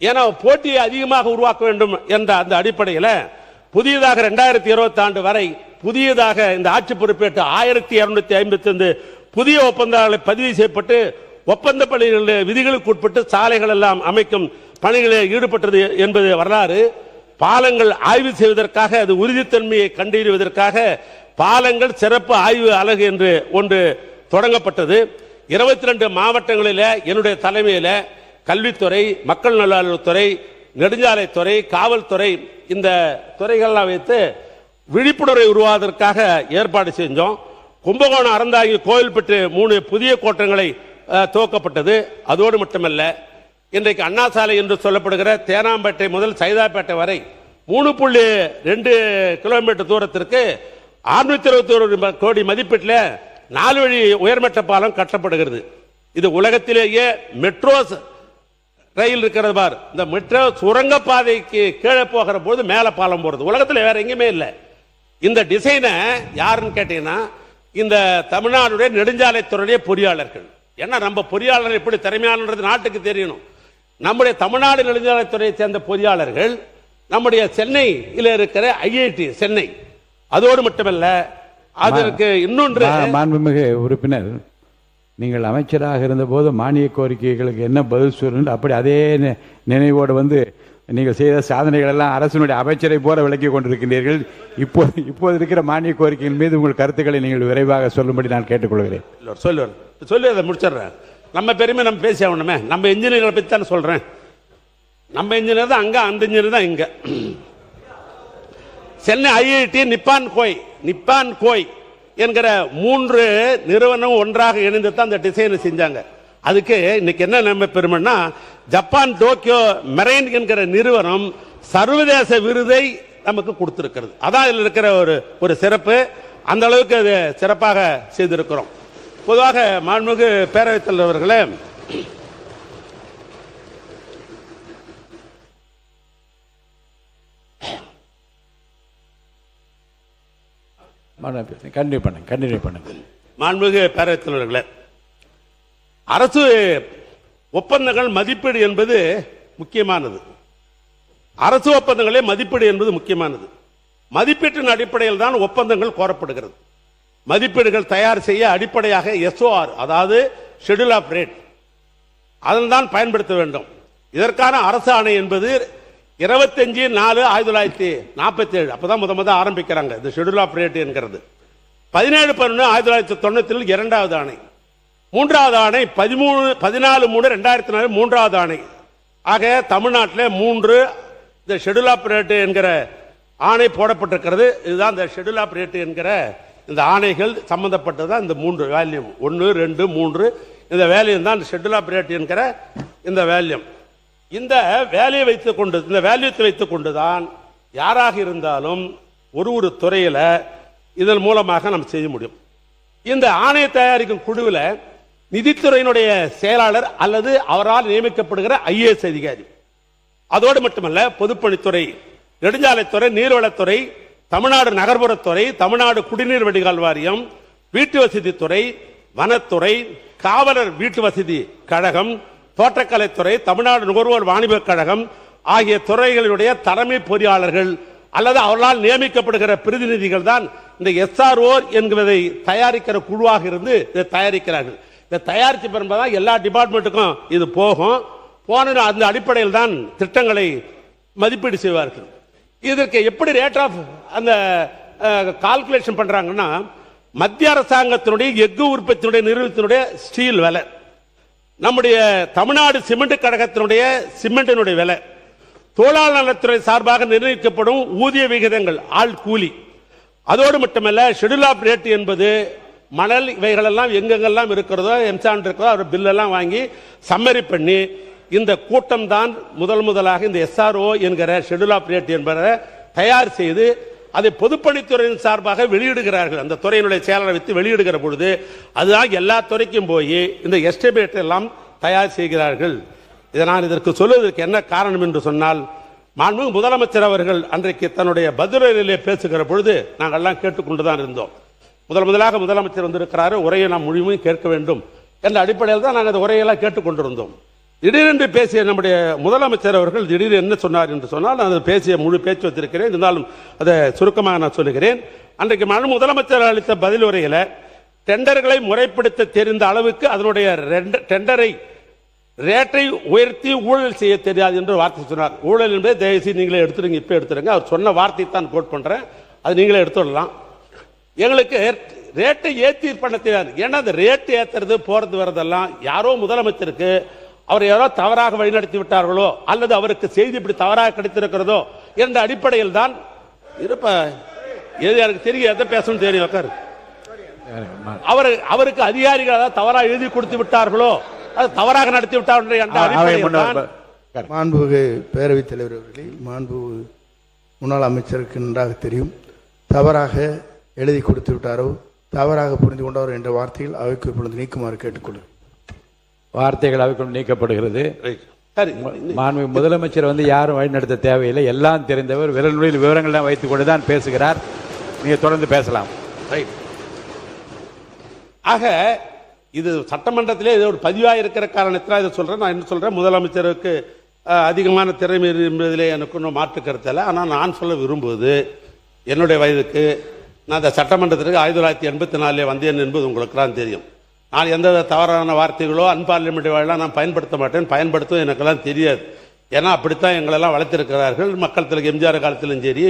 ஏன்னா போட்டியை அதிகமாக உருவாக்க வேண்டும் என்ற அந்த அடிப்படையில் புதியதாக 2020 ஆண்டு வரை புதியதாக இந்த ஆட்சி பொறுப்பேற்று 1255 புதிய ஒப்பந்தாரர்களை பதிவு செய்யப்பட்டு ஒப்பந்த பணிகளில் விதிகளுக்கு உட்பட்டு சாலைகள் எல்லாம் அமைக்கும் பணிகளில் ஈடுபட்டது என்பது வரலாறு. பாலங்கள் ஆய்வு செய்வதற்காக அது உறுதித்தன்மையை கண்டறிவதற்காக பாலங்கள் சிறப்பு ஆய்வு அலகு என்று ஒன்று தொடங்கப்பட்டது. 22 மாவட்டங்களில் என்னுடைய தலைமையில் கல்வித்துறை, மக்கள் நல்வாழ்வுத்துறை, நெடுஞ்சாலைத்துறை, காவல்துறை இந்த துறைகள்லாம் வைத்து விழிப்புணர்வை உருவாவதற்காக ஏற்பாடு செஞ்சோம். கும்பகோணம், அறந்தாங்கி, கோவில்பட்டு 3 புதிய கோட்டங்களை துவக்கப்பட்டது. அதோடு மட்டுமல்ல, இன்றைக்கு அண்ணா சாலை என்று சொல்லப்படுகிற தேனாம்பேட்டை முதல் சைதாப்பேட்டை வரை 3.2 கிலோமீட்டர் தூரத்திற்கு 621 கோடி மதிப்பீட்டில் 4 வழி உயர்மட்ட பாலம் கட்டப்படுகிறது. இது உலகத்திலேயே மெட்ரோ ரயில் இருக்கிறது பார், இந்த மெட்ரோ சுரங்கப்பாதைக்கு கீழே போகிற போது மேல பாலம் போறது உலகத்தில் வேற எங்கேயுமே இல்லை. இந்த டிசைனை யாருன்னு கேட்டீங்கன்னா இந்த தமிழ்நாடுடைய நெடுஞ்சாலைத்துறையுடைய பொறியாளர்கள். ஏன்னா நம்ம பொறியாளர் எப்படி திறமையானது நாட்டுக்கு தெரியணும். நம்முடைய தமிழ்நாடு நெடுஞ்சாலைத்துறையை சேர்ந்த பொறியாளர்கள் நம்முடைய சென்னையில் இருக்கிற ஐஐடி சென்னை, அதோடு மட்டுமல்ல அதற்கு இன்னொன்று மாண்புமிகு உறுப்பினர், நீங்கள் அமைச்சராக இருந்தபோது மானிய கோரிக்கைகளுக்கு என்ன பதில் சொல்லணும், அப்படி அதே நினைவோடு வந்து நீங்கள் செய்த சாதனைகள் எல்லாம் அரசினுடைய அமைச்சரை போல விளக்கி கொண்டிருக்கின்றீர்கள். இப்போது இருக்கிற மானிய கோரிக்கையின் மீது உங்கள் கருத்துக்களை நீங்கள் விரைவாக சொல்லும்படி நான் கேட்டுக்கொள்கிறேன். சொல்லி அதை முடிச்சிடுறேன். நம்ம பெருமை நம்ம பேசி ஆகணுமே. நம்ம இன்ஜினியர்களை பற்றி தானே சொல்றேன். நம்ம இன்ஜினியர் தான் அங்க, அந்த இன்ஜினியர் தான் இங்க. சென்னை ஐஐடி, நிப்பான் கோய் என்கிற 3 நிறுவனம் ஒன்றாக இணைந்து தான் அந்த டிசைனை செஞ்சாங்க. அதுக்கு இன்னைக்கு என்ன நம்ம பெருமைன்னா, ஜப்பான் டோக்கியோ மெரைன் என்கிற நிறுவனம் சர்வதேச விருதை நமக்கு கொடுத்திருக்கிறது. அதான் இதில் இருக்கிற ஒரு சிறப்பு. அந்த அளவுக்கு அது சிறப்பாக செய்திருக்கிறோம். பொதுவாக மாண்புமிகு பேரவைத் தலைவர்களே, கண்டினியூ பண்ணுங்க. மாண்புமிகு பேரவைத் தலைவர்களே, அரசு ஒப்பந்தங்கள் மதிப்பீடு என்பது முக்கியமானது. அரசு ஒப்பந்தங்களே மதிப்பீடு என்பது முக்கியமானது. மதிப்பீட்டின் அடிப்படையில் தான் ஒப்பந்தங்கள் கோரப்படுகிறது. மதிப்பீடுகள் தயார் செய்ய அடிப்படையாக SOR, அதாவது ஷெட்யூல் ஆஃப் ரேட், அதன் தான் பயன்படுத்த வேண்டும். இதற்கான அரசு ஆணை என்பது 25/4/1947 அப்பதான் முத ஆரம்பிக்கிறாங்க இந்த ஷெட்யூல் ஆஃப் ரேட் என்கிறது. 17/11/1990 இரண்டாவது ஆணை, மூன்றாவது ஆணை 14/3/2004 மூன்றாவது ஆணை. ஆக தமிழ்நாட்டில் 3 இந்த ஷெட்யூல் ஆஃப் ரேட் என்கிற ஆணை போடப்பட்டிருக்கிறது. இதுதான் இந்த ஷெட்யூல் ஆஃப் ரேட் என்கிற இந்த ஆணைகள் சம்பந்தப்பட்டதான் இந்த 3 வேல்யூம், 1, 2, 3 இந்த வேல்யூம் தான் ஷெட்யூல் ஆஃப் ரேட் என்கிற இந்த வேல்யூம். இந்த வேலையை வைத்துக்கொண்டு, இந்த வேல்யூத்தை வைத்துக்கொண்டுதான் யாராக இருந்தாலும் ஒரு துறையில இதன் மூலமாக நம்ம செய்ய முடியும். இந்த ஆணைய தயாரிக்கும் குழுவில் நிதித்துறையினுடைய செயலாளர் அல்லது அவரால் நியமிக்கப்படுகிற IAS அதிகாரி, அதோடு மட்டுமல்ல பொதுப்பணித்துறை, நெடுஞ்சாலைத்துறை, நீர்வளத்துறை, தமிழ்நாடு நகர்ப்புறத்துறை, தமிழ்நாடு குடிநீர் வடிகால் வாரியம், வீட்டு வசதித்துறை, வனத்துறை, காவலர் வீட்டு வசதி கழகம், தோட்டக்கலைத்துறை, தமிழ்நாடு நுகர்வோர் வாணிப கழகம் ஆகிய துறைகளுடைய தலைமை பொறியாளர்கள் அல்லது அவர்களால் நியமிக்கப்படுகிற பிரதிநிதிகள் தான் இந்த SRO என்பதை தயாரிக்கிற குழுவாக இருந்து இதை தயாரிக்கிறார்கள். இதை தயாரித்து பெறும்போது எல்லா டிபார்ட்மெண்ட்டுக்கும் இது போகும். போன அந்த அடிப்படையில் தான் திட்டங்களை மதிப்பீடு செய்வார்கள். இதற்கு எப்படி ரேட் ஆஃப் அந்த கால்குலேஷன் பண்றாங்கன்னா, மத்திய அரசாங்கத்தினுடைய எஃகு உற்பத்தியினுடைய நிறுவனத்தினுடைய ஸ்டீல் விலை, நம்முடைய தமிழ்நாடு சிமெண்ட் கழகத்தினுடைய சிமெண்டினுடைய விலை, தொழிலாளர் நலத்துறை சார்பாக நிர்ணயிக்கப்படும் ஊதிய விகிதங்கள், ஆள் கூலி, அதோடு மட்டுமல்ல ஷெட்யூல் ஆஃப் ரேட் என்பது மணல் இவைகளெல்லாம் எங்கெங்கெல்லாம் இருக்கிறதோ எம்சான் இருக்கிறதோ அவர் பில்லெல்லாம் வாங்கி சம்மரி பண்ணி இந்த கூட்டம் தான் முதலாக இந்த SRO என்கிற ஷெட்யூல் ஆஃப் ரேட் என்பதை தயார் செய்து அதை பொதுப்பணித்துறையின் சார்பாக வெளியிடுகிறார்கள். அந்த துறையினுடைய செயலரை வைத்து வெளியிடுகிற பொழுது அதுதான் எல்லா துறைக்கும் போய் இந்த எஸ்டிமேட் எல்லாம் தயார் செய்கிறார்கள். இதை நான் இதற்கு சொல்வதற்கு என்ன காரணம் என்று சொன்னால், மாண்புமிகு முதலமைச்சர் அவர்கள் அன்றைக்கு தன்னுடைய பதிலுரையிலே பேசுகிற பொழுது நாங்கள் எல்லாம் கேட்டுக்கொண்டுதான் இருந்தோம். முதலாக முதலமைச்சர் வந்திருக்கிறாரு, உரையை நாம் முழுமையும் கேட்க வேண்டும் என்ற அடிப்படையில் தான் நாங்கள் அந்த உரையெல்லாம் கேட்டுக்கொண்டிருந்தோம். திடீரென்று பேசிய நம்முடைய முதலமைச்சர் அவர்கள் திடீர் என்ன சொன்னார் என்று சொன்னால், நான் பேசிய முழு பேச்சு வச்சிருக்கிறேன், இருந்தாலும் அதை சுருக்கமாக நான் சொல்லுகிறேன். அன்றைக்கு முதலமைச்சர் அளித்த பதில் உரையில் டெண்டர்களை முறைப்படுத்த தெரிந்த அளவுக்கு அதனுடைய டெண்டரை ரேட்டை உயர்த்தி ஊழல் செய்ய தெரியாது என்று வார்த்தை சொன்னார். ஊழல் என்பதை தயவுசெய்து நீங்களே எடுத்துருங்க, இப்போ எடுத்துருங்க. அவர் சொன்ன வார்த்தை தான் கோட் பண்றேன், அது நீங்களே எடுத்துடலாம். எங்களுக்கு ரேட்டை ஏற்றி பண்ண தெரியாது. ஏன்னா அந்த ரேட்டு ஏற்றுறது போறது வரதெல்லாம் யாரோ முதலமைச்சருக்கு அவர் யாரோ தவறாக வழிநடத்தி விட்டார்களோ அல்லது அவருக்கு செய்தி இப்படி தவறாக கிடைத்திருக்கிறதோ என்ற அடிப்படையில் தான் இருப்ப. எது எனக்கு தெரியும், எதை பேசணும் தெரியும். உட்காரு. அவருக்கு அதிகாரிகள் ஏதாவது தவறாக எழுதி கொடுத்து விட்டார்களோ, அது தவறாக நடத்தி விட்டார்கள் என்ற அடிப்படையில் மாண்புமிகு பேரவைத் தலைவர் அவர்களே, மாண்புமிகு முன்னாள் அமைச்சருக்கு நன்றாக தெரியும், தவறாக எழுதி கொடுத்து விட்டாரோ தவறாக புரிந்து கொண்டாரோ என்ற வார்த்தைகள் அவைக்கு இப்பொழுது நீக்குமாறு கேட்டுக்கொள்ளும். வார்த்தைகள் அவைக்குள் நீக்கப்படுகிறது. மாண்புமிகு முதலமைச்சர் யாரும் வழிநடத்த தேவையில்லை, எல்லாம் தெரிந்தவர், விரல் விவரங்கள் வைத்துக் கொண்டுதான் பேசுகிறார். நீங்க தொடர்ந்து பேசலாம். ஆக இது சட்டமன்றத்திலே இது ஒரு பதிவாக இருக்கிற காரணத்தில் இதை சொல்றேன். நான் என்ன சொல்றேன், முதலமைச்சருக்கு அதிகமான திறமை என்பதிலே எனக்கு ஒன்றும் மாற்று கருத்து இல்லை. ஆனால் நான் சொல்ல விரும்புவது, என்னுடைய வயதுக்கு நான் இந்த சட்டமன்றத்திற்கு 1984 வந்தேன் என்பது உங்களுக்கெல்லாம் தெரியும். நான் எந்த தவறான வார்த்தைகளோ அன்பார்லிமெண்ட்லாம் நான் பயன்படுத்த மாட்டேன், பயன்படுத்தும் எனக்கெல்லாம் தெரியாது. ஏன்னா அப்படித்தான் எங்களெல்லாம் வளர்த்திருக்கிறார்கள். மக்கள் தலைவர் எம்ஜிஆர் காலத்திலும் சரி,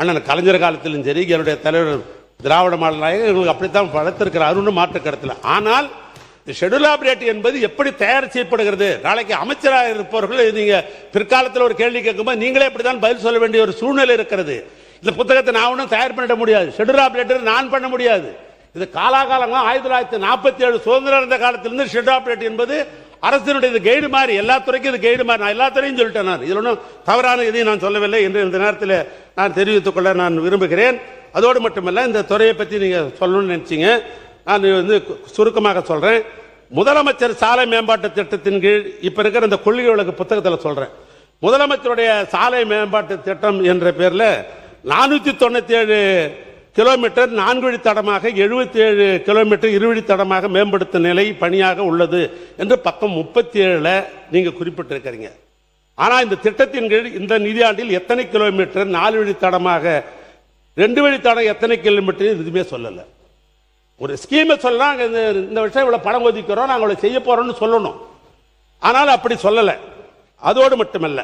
அண்ணன் கலைஞர் காலத்திலும் சரி, என்னுடைய தலைவர் திராவிட மாடல் நாயகர் எங்களுக்கு அப்படித்தான் வளர்த்திருக்கிறார், ஒன்றும் மாற்று கருத்தில். ஆனால் ஷெட்யூல் ஆஃப் ரேட் என்பது எப்படி தயார் செய்யப்படுகிறது, நாளைக்கு அமைச்சராக இருப்பவர்கள் நீங்க பிற்காலத்தில் ஒரு கேள்வி கேட்கும்போது நீங்களே இப்படிதான் பதில் சொல்ல வேண்டிய ஒரு சூழ்நிலை இருக்கிறது. இந்த புத்தகத்தை நான் ஒன்றும் தயார் பண்ணிட முடியாது, ஷெட்யூல் ஆஃப் ரேட் நான் பண்ண முடியாது. இது காலாகாலமாக 1947 சுதந்திரம் இருந்த காலத்திலிருந்து ஷெட்யூல் ஆஃப் ரேட் என்பது அரசினுடைய கைடு மாதிரி, எல்லா துறைக்கும் இது கைடு மாதிரி. நான் எல்லா துறையும் சொல்லிட்டேன். நான் இதில் ஒன்றும் தவறான எதையும் நான் சொல்லவில்லை என்று இந்த நேரத்தில் நான் தெரிவித்துக் கொள்ள நான் விரும்புகிறேன். அதோடு மட்டுமல்ல, இந்த துறையை பற்றி நீங்க சொல்லணும்னு நினைச்சீங்க, நான் சுருக்கமாக சொல்றேன். முதலமைச்சர் சாலை மேம்பாட்டு திட்டத்தின் கீழ் இப்ப இருக்கிற இந்த கொள்கை விளக்கு புத்தகத்தில் சொல்றேன். முதலமைச்சருடைய சாலை மேம்பாட்டு திட்டம் என்ற பேர்ல 497 கிலோமீட்டர் 4 வழித்தடமாக, 77 கிலோமீட்டர் 2 வழித்தடமாக மேம்படுத்தும் நிலை பணியாக உள்ளது என்று பக்கம் 37 நீங்க குறிப்பிட்டிருக்கிறீங்க. ஆனா இந்த திட்டத்தின் கீழ் இந்த நிதியாண்டில் எத்தனை கிலோமீட்டர் 4 வழித்தடமாக, 2 வழித்தடம் எத்தனை கிலோமீட்டர் எதுவுமே சொல்லல. ஒரு ஸ்கீமை சொல்லலாம், இந்த விஷயம் இவ்வளவு பணம் ஒதுக்கிறோம், நாங்கள் செய்ய போறோம்னு சொல்லணும். ஆனால் அப்படி சொல்லல. அதோடு மட்டுமல்ல,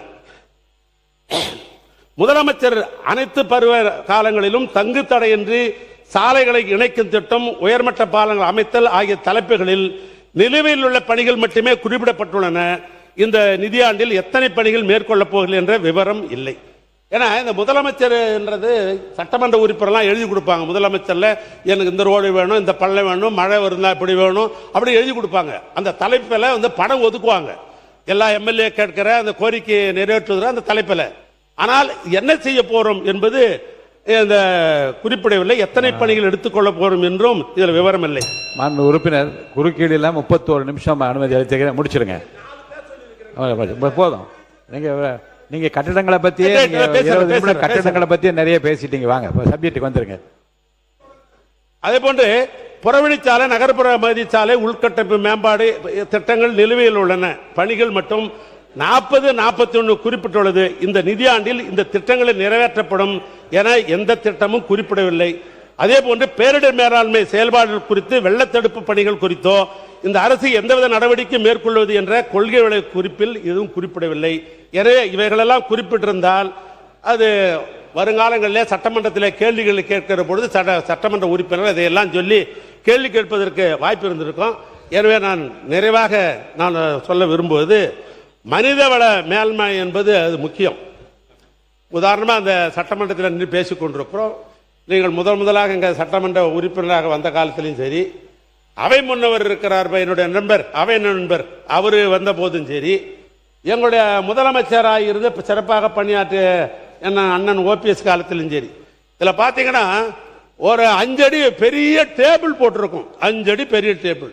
முதலமைச்சர் அனைத்து பருவ காலங்களிலும் தங்கு தடையின்றி சாலைகளை இணைக்கும் திட்டம், உயர்மட்ட பாலங்கள் அமைத்தல் ஆகிய தலைப்புகளில் நிலுவையில் உள்ள பணிகள் மட்டுமே குறிப்பிடப்பட்டுள்ளன. இந்த நிதியாண்டில் எத்தனை பணிகள் மேற்கொள்ளப் போகிறது என்ற விவரம் இல்லை. ஏன்னா இந்த முதலமைச்சர் என்றது சட்டமன்ற உறுப்பினர்லாம் எழுதி கொடுப்பாங்க. முதலமைச்சர்ல எனக்கு இந்த ரோடு வேணும், இந்த பள்ளம் வேணும், மழை வருந்தா இப்படி வேணும், அப்படி எழுதி கொடுப்பாங்க. அந்த தலைப்பில் பணம் ஒதுக்குவாங்க. எல்லா எம்எல்ஏ கேட்கிற அந்த கோரிக்கையை நிறைவேற்றுகிற அந்த தலைப்பில். ஆனால் என்ன செய்ய போறோம் என்பது இந்த குறிப்பிடவில்லை. எத்தனை பணிகள் எடுத்துக்கொள்ள போறோம் என்றும் இதில் விவரம் இல்லை. மாண்பு உறுப்பினர் குறுக்கீடு 31 நிமிஷம் அனுமதி அளித்து முடிச்சிருங்க. போதும். நீங்க கட்டிடங்களை பத்தியே 20 நிமிடம் கட்டிடங்களை பத்தியே நிறைய பேசிட்டீங்க. வாங்க சப்ஜெக்ட்டுக்கு வந்துருங்க. அதே போன்று புறவழிச்சாலை, நகர்ப்புற மதிச்சாலை, உள்கட்டமைப்பு மேம்பாடு திட்டங்கள் நிலுவையில் உள்ளன. பணிகள் மட்டும் 40-41 குறிப்பிட்டுள்ளது. இந்த நிதியாண்டில் இந்த திட்டங்களில் நிறைவேற்றப்படும் என எந்த திட்டமும் குறிப்பிடவில்லை. அதே போன்று பேரிடர் மேலாண்மை செயல்பாடுகள் குறித்து, வெள்ளத்தடுப்பு பணிகள் குறித்தோ இந்த அரசு எந்தவித நடவடிக்கை மேற்கொள்வது என்ற கொள்கை குறிப்பில் எதுவும் குறிப்பிடவில்லை. எனவே இவைகளெல்லாம் குறிப்பிட்டிருந்தால் அது வருங்காலங்களில் சட்டமன்றத்தில் கேள்விகள் கேட்கிற பொழுது சட்டமன்ற உறுப்பினர் இதையெல்லாம் சொல்லி கேள்வி கேட்பதற்கு வாய்ப்பு இருந்திருக்கும். எனவே நான் நிறைவாக நான் சொல்ல விரும்புவது, மனிதவள மேல்மை என்பது அது முக்கியம். உதாரணமாக அந்த சட்டமன்றத்தில் நின்று பேசிக் கொண்டிருக்கிறோம். நீங்கள் முதலாக எங்கள் சட்டமன்ற உறுப்பினராக வந்த காலத்திலையும் சரி, அவை முன்னவர் இருக்கிறார் என்னுடைய நண்பர், அவை நண்பர், அவரு வந்த போதும் சரி, எங்களுடைய முதலமைச்சராக இருந்து சிறப்பாக பணியாற்றிய என்ன அண்ணன் ஓபிஎஸ் காலத்திலும் சரி, இதில் பார்த்தீங்கன்னா ஒரு 5 அடி பெரிய டேபிள் போட்டிருக்கும். 5 அடி பெரிய டேபிள்,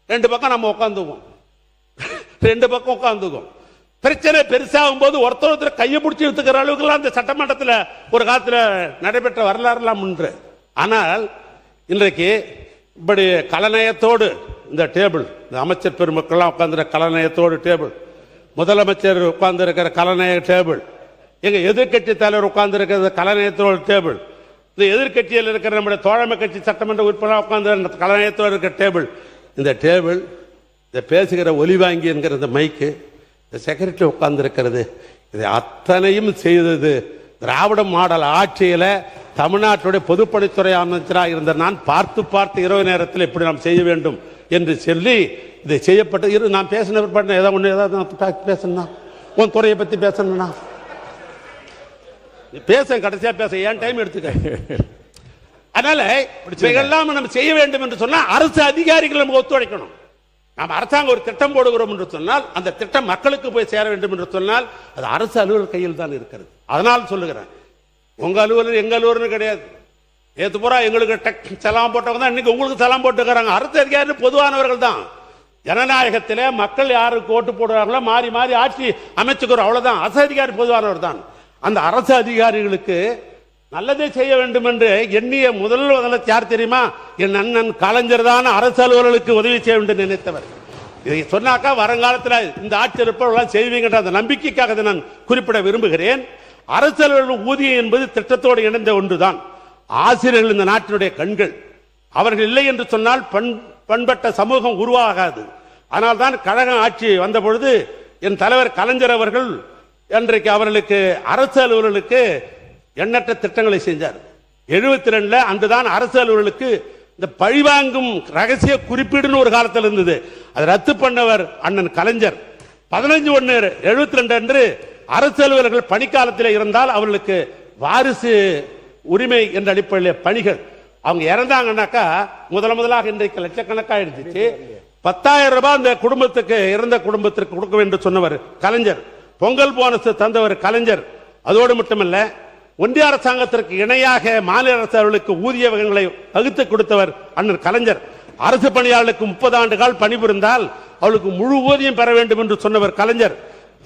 2 பக்கம் நம்ம உட்காந்துக்குவோம். 2 பக்கம் உட்காந்துக்கும். பிரச்சனை பெருசாகும் போது ஒருத்தர் கையை பிடிச்சி எடுத்துக்கிற அளவுக்கு அந்த சட்டமன்றத்தில் ஒரு காலத்தில் நடைபெற்ற வரலாறுலாம் உண்டு. ஆனால் இன்றைக்கு இப்படி கலநயத்தோடு இந்த டேபிள், இந்த அமைச்சர் பெருமக்கள்லாம் உட்கார்ந்துற கலநயத்தோடு டேபிள், முதலமைச்சர் உட்கார்ந்துருக்கிற கலநய டேபிள், எங்க எதிர்கட்சி தலைவர் உட்கார்ந்துருக்கிறது கலநயத்தோடு டேபிள், இந்த எதிர்கட்சியில் இருக்கிற நம்முடைய தோழமை கட்சி சட்டமன்ற உறுப்பினர் உட்கார்ந்து கலநயத்தோடு இருக்கிற டேபிள், இந்த டேபிள், இந்த பேசுகிற ஒலிவாங்கி என்கிற இந்த மைக்கு, இந்த செக்ரட்டரி உட்கார்ந்துருக்கிறது, இதை அத்தனையும் செய்தது திராவிட மாடல் ஆட்சியில தமிழ்நாட்டுடைய பொதுப்பணித்துறை அமைச்சராக இருந்த நான் பார்த்து இரவு நேரத்தில் இப்படி நாம் செய்ய வேண்டும் என்று சொல்லி இதை செய்யப்பட்ட நான் பேசின ஏதாவது பேசணும்னா உன் துறையை பத்தி பேசணும்னா பேச கடைசியா பேச ஏன் டைம் எடுத்துக்க. அதனால இவையெல்லாம் நம்ம செய்ய வேண்டும் என்று சொன்னா அரசு அதிகாரிகள் நமக்கு ஒத்துழைக்கணும். நாம் அரசாங்கம் ஒரு திட்டம் போடுகிறோம் என்று சொன்னால் அந்த திட்டம் மக்களுக்கு போய் சேர வேண்டும் என்று சொன்னால் அது அரசு அலுவலர் கையில் தான் இருக்கிறது. அதனால் சொல்லுகிறேன், உங்க அலுவலர் எங்க அலுவலர் கிடையாது. நேற்று பூரா எங்களுக்கு சலாம் போட்டவங்க தான் இன்னைக்கு உங்களுக்கு சலாம் போட்டுக்கிறாங்க. அரசு அதிகாரி பொதுவானவர்கள் தான். ஜனநாயகத்திலே மக்கள் யாருக்கு ஓட்டு போடுறாங்களோ மாறி மாறி ஆட்சி அமைச்சுக்கிறோம், அவ்வளவுதான். அரசு அதிகாரி பொதுவானவர் தான். அந்த அரசு அதிகாரிகளுக்கு நல்லதே செய்ய வேண்டும் என்று எண்ணிய முதல்ல யார் தெரியுமா? என் அண்ணன் கலைஞர் தான் அரசு அலுவலர்களுக்கு உதவி செய்ய வேண்டும் நினைத்தவர். இதை சொன்னாக்கா வருங்காலத்தில் இந்த ஆட்சி இருப்பவர்கள் செய்வீங்கன்ற அந்த நம்பிக்கைக்காக நான் குறிப்பிட விரும்புகிறேன். அரசு அலுவலர்கள் ஊதியம் என்பது திட்டத்தோடு இணைந்த ஒன்றுதான். ஆசிரியர்கள் இந்த நாட்டினுடைய கண்கள். அவர்கள் இல்லை என்று சொன்னால் பண்பட்ட சமூகம் உருவாகாது. ஆனால் தான் கழகம் ஆட்சி வந்த பொழுது என் தலைவர் கலைஞர் அவர்கள் இன்றைக்கு அவர்களுக்கு அரசு அலுவலர்களுக்கு எண்ணற்ற திட்டங்களை செஞ்சார். 72 அன்றுதான் அரசு அலுவலர்களுக்கு இந்த பழிவாங்கும் ரகசிய குறிப்பீடுன்னு ஒரு காலத்தில் இருந்தது. அதை ரத்து பண்ணவர் அண்ணன் கலைஞர். 15/1/72 அன்று அரசு அலுவலர்கள் பணிக்காலத்தில் இருந்தால் அவர்களுக்கு வாரிசு உரிமை என்ற அடிப்படையில் பணிகள் அவங்க இறந்தாங்கன்னாக்கா முதலாக இன்றைக்கு லட்சக்கணக்காக இருந்துச்சு. 10,000 ரூபாய் அந்த குடும்பத்துக்கு இறந்த குடும்பத்திற்கு கொடுக்க வேண்டும் சொன்னவர் கலைஞர். பொங்கல் போனஸ் தந்தவர் கலைஞர். அதோடு மட்டுமல்ல, ஒன்றிய அரசாங்கத்திற்கு இணையாக மாநில அரசுகளுக்கு ஊதிய வகைகளை வகுத்து கொடுத்தவர் அண்ணன் கலைஞர். அரசு பணியாளர்களுக்கு 30 ஆண்டுகள் பணிபுரிந்தால் அவளுக்கு முழு ஊதியம் பெற வேண்டும் என்று சொன்னவர் கலைஞர்.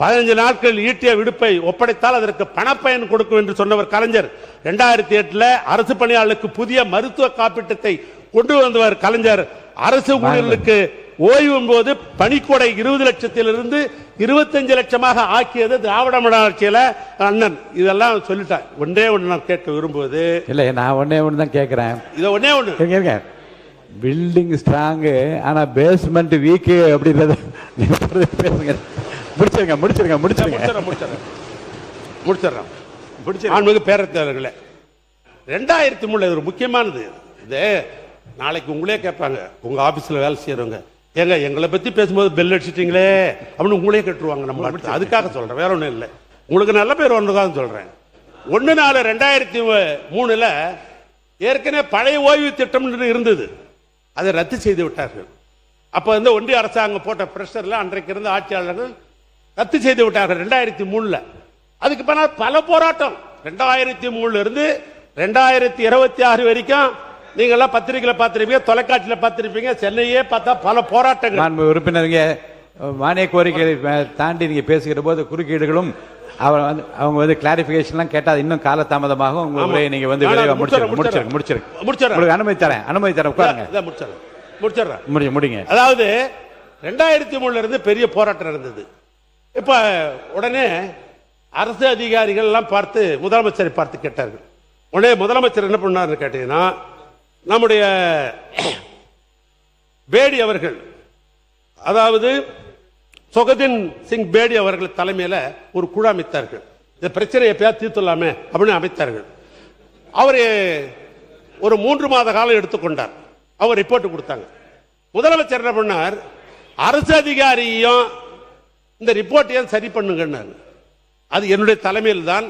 15 நாட்கள் ஈட்டிய விடுப்பை ஒப்படைத்தால் அதற்கு பணப்பயன் கொடுக்கும் என்று சொன்னவர் கலைஞர். 2008 அரசு பணியாளர்களுக்கு புதிய மருத்துவ காப்பீட்டத்தை கொண்டு வந்தவர் கலைஞர். அரசு ஊழியர்களுக்கு ஓய்வு போது பணிக்கொடை 20 லட்சத்திலிருந்து 25 லட்சமாக ஆக்கியது திராவிட மாடல் ஆட்சியில அண்ணன். இதெல்லாம் சொல்லிட்டேன். ஒன்றே ஒன்று நான் கேட்க விரும்புவது இல்ல, நான் ஒன்னே ஒன்று தான் கேட்கிறேன். இது ஒன்னே ஒன்று, பில்டிங் ஸ்ட்ராங்கு ஆனா பேஸ்மெண்ட் வீக்கு அப்படின்றத பேசுங்க. முடிச்சிருங்க. பேரத்தவர்களே, 2003 ஒரு முக்கியமானது. இது நாளைக்கு உங்களே கேட்பாங்க, உங்க ஆபீஸ்ல வேலை செய்யறவங்க, ஏங்க எங்களை பத்தி பேசும்போது பெல் அடிச்சிட்டீங்களே அப்படின்னு உங்களே கேட்டுருவாங்க. நம்ம அதுக்காக சொல்றேன், வேற ஒண்ணும் இல்லை. உங்களுக்கு நல்ல பேர் ஒன்றுதான் சொல்றேன். 1/4/2003 ஏற்கனவே பழைய ஓய்வு திட்டம் இருந்தது, அதை ரத்து செய்து விட்டார்கள். அப்ப வந்து ஒன்றிய அரசாங்கம் போட்ட பிரஷர்ல அன்றைக்கு இருந்த ஆட்சியாளர்கள் ரத்து செய்து விட்டார்கள் 2003. அதுக்கு பின்னால் பல போராட்டம். 2003 இருந்து 2026 வரைக்கும் நீங்க எல்லாம் பத்திரிகையில பார்த்திருப்பீங்க, தொலைக்காட்சியில பார்த்திருப்பீங்க, சென்னையே பார்த்தா பல போராட்டங்கள். உறுப்பினருங்க, மானிய கோரிக்கை தாண்டி நீங்க பேசுகிற போது குறுக்கீடுகளும் அவங்க வந்து கிளாரிபிகேஷன்லாம் கேட்டா இன்னும் காலதாமதமாகும். உங்களுடைய நீங்க வந்து முடிச்சிருங்க. அனுமதி தரேன் உட்காருங்க. முடிங்க. அதாவது 2003 இருந்து பெரிய போராட்டம் நடந்தது. இப்ப உடனே அரசு அதிகாரிகள் எல்லாம் பார்த்து முதலமைச்சரை பார்த்து கேட்டார்கள். உடனே முதலமைச்சர் என்ன பண்ணாருன்னு கேட்டீங்கன்னா, நம்முடைய பேடி அவர்கள், அதாவது சொகதின் சிங் பேடி அவர்கள் தலைமையில் ஒரு குழு அமைத்தார்கள். இந்த பிரச்சனையை எப்பயாவது தீர்த்துலாமே அப்படின்னு அமைத்தார்கள். அவர் ஒரு 3 மாத காலம் எடுத்துக்கொண்டார். அவர் ரிப்போர்ட் கொடுத்தாங்க. முதலமைச்சர் என்ன பண்ணார், அரசு அதிகாரியும் இந்த ரிப்போர்ட்டையும் சரி பண்ணுங்க. அது என்னுடைய தலைமையில் தான்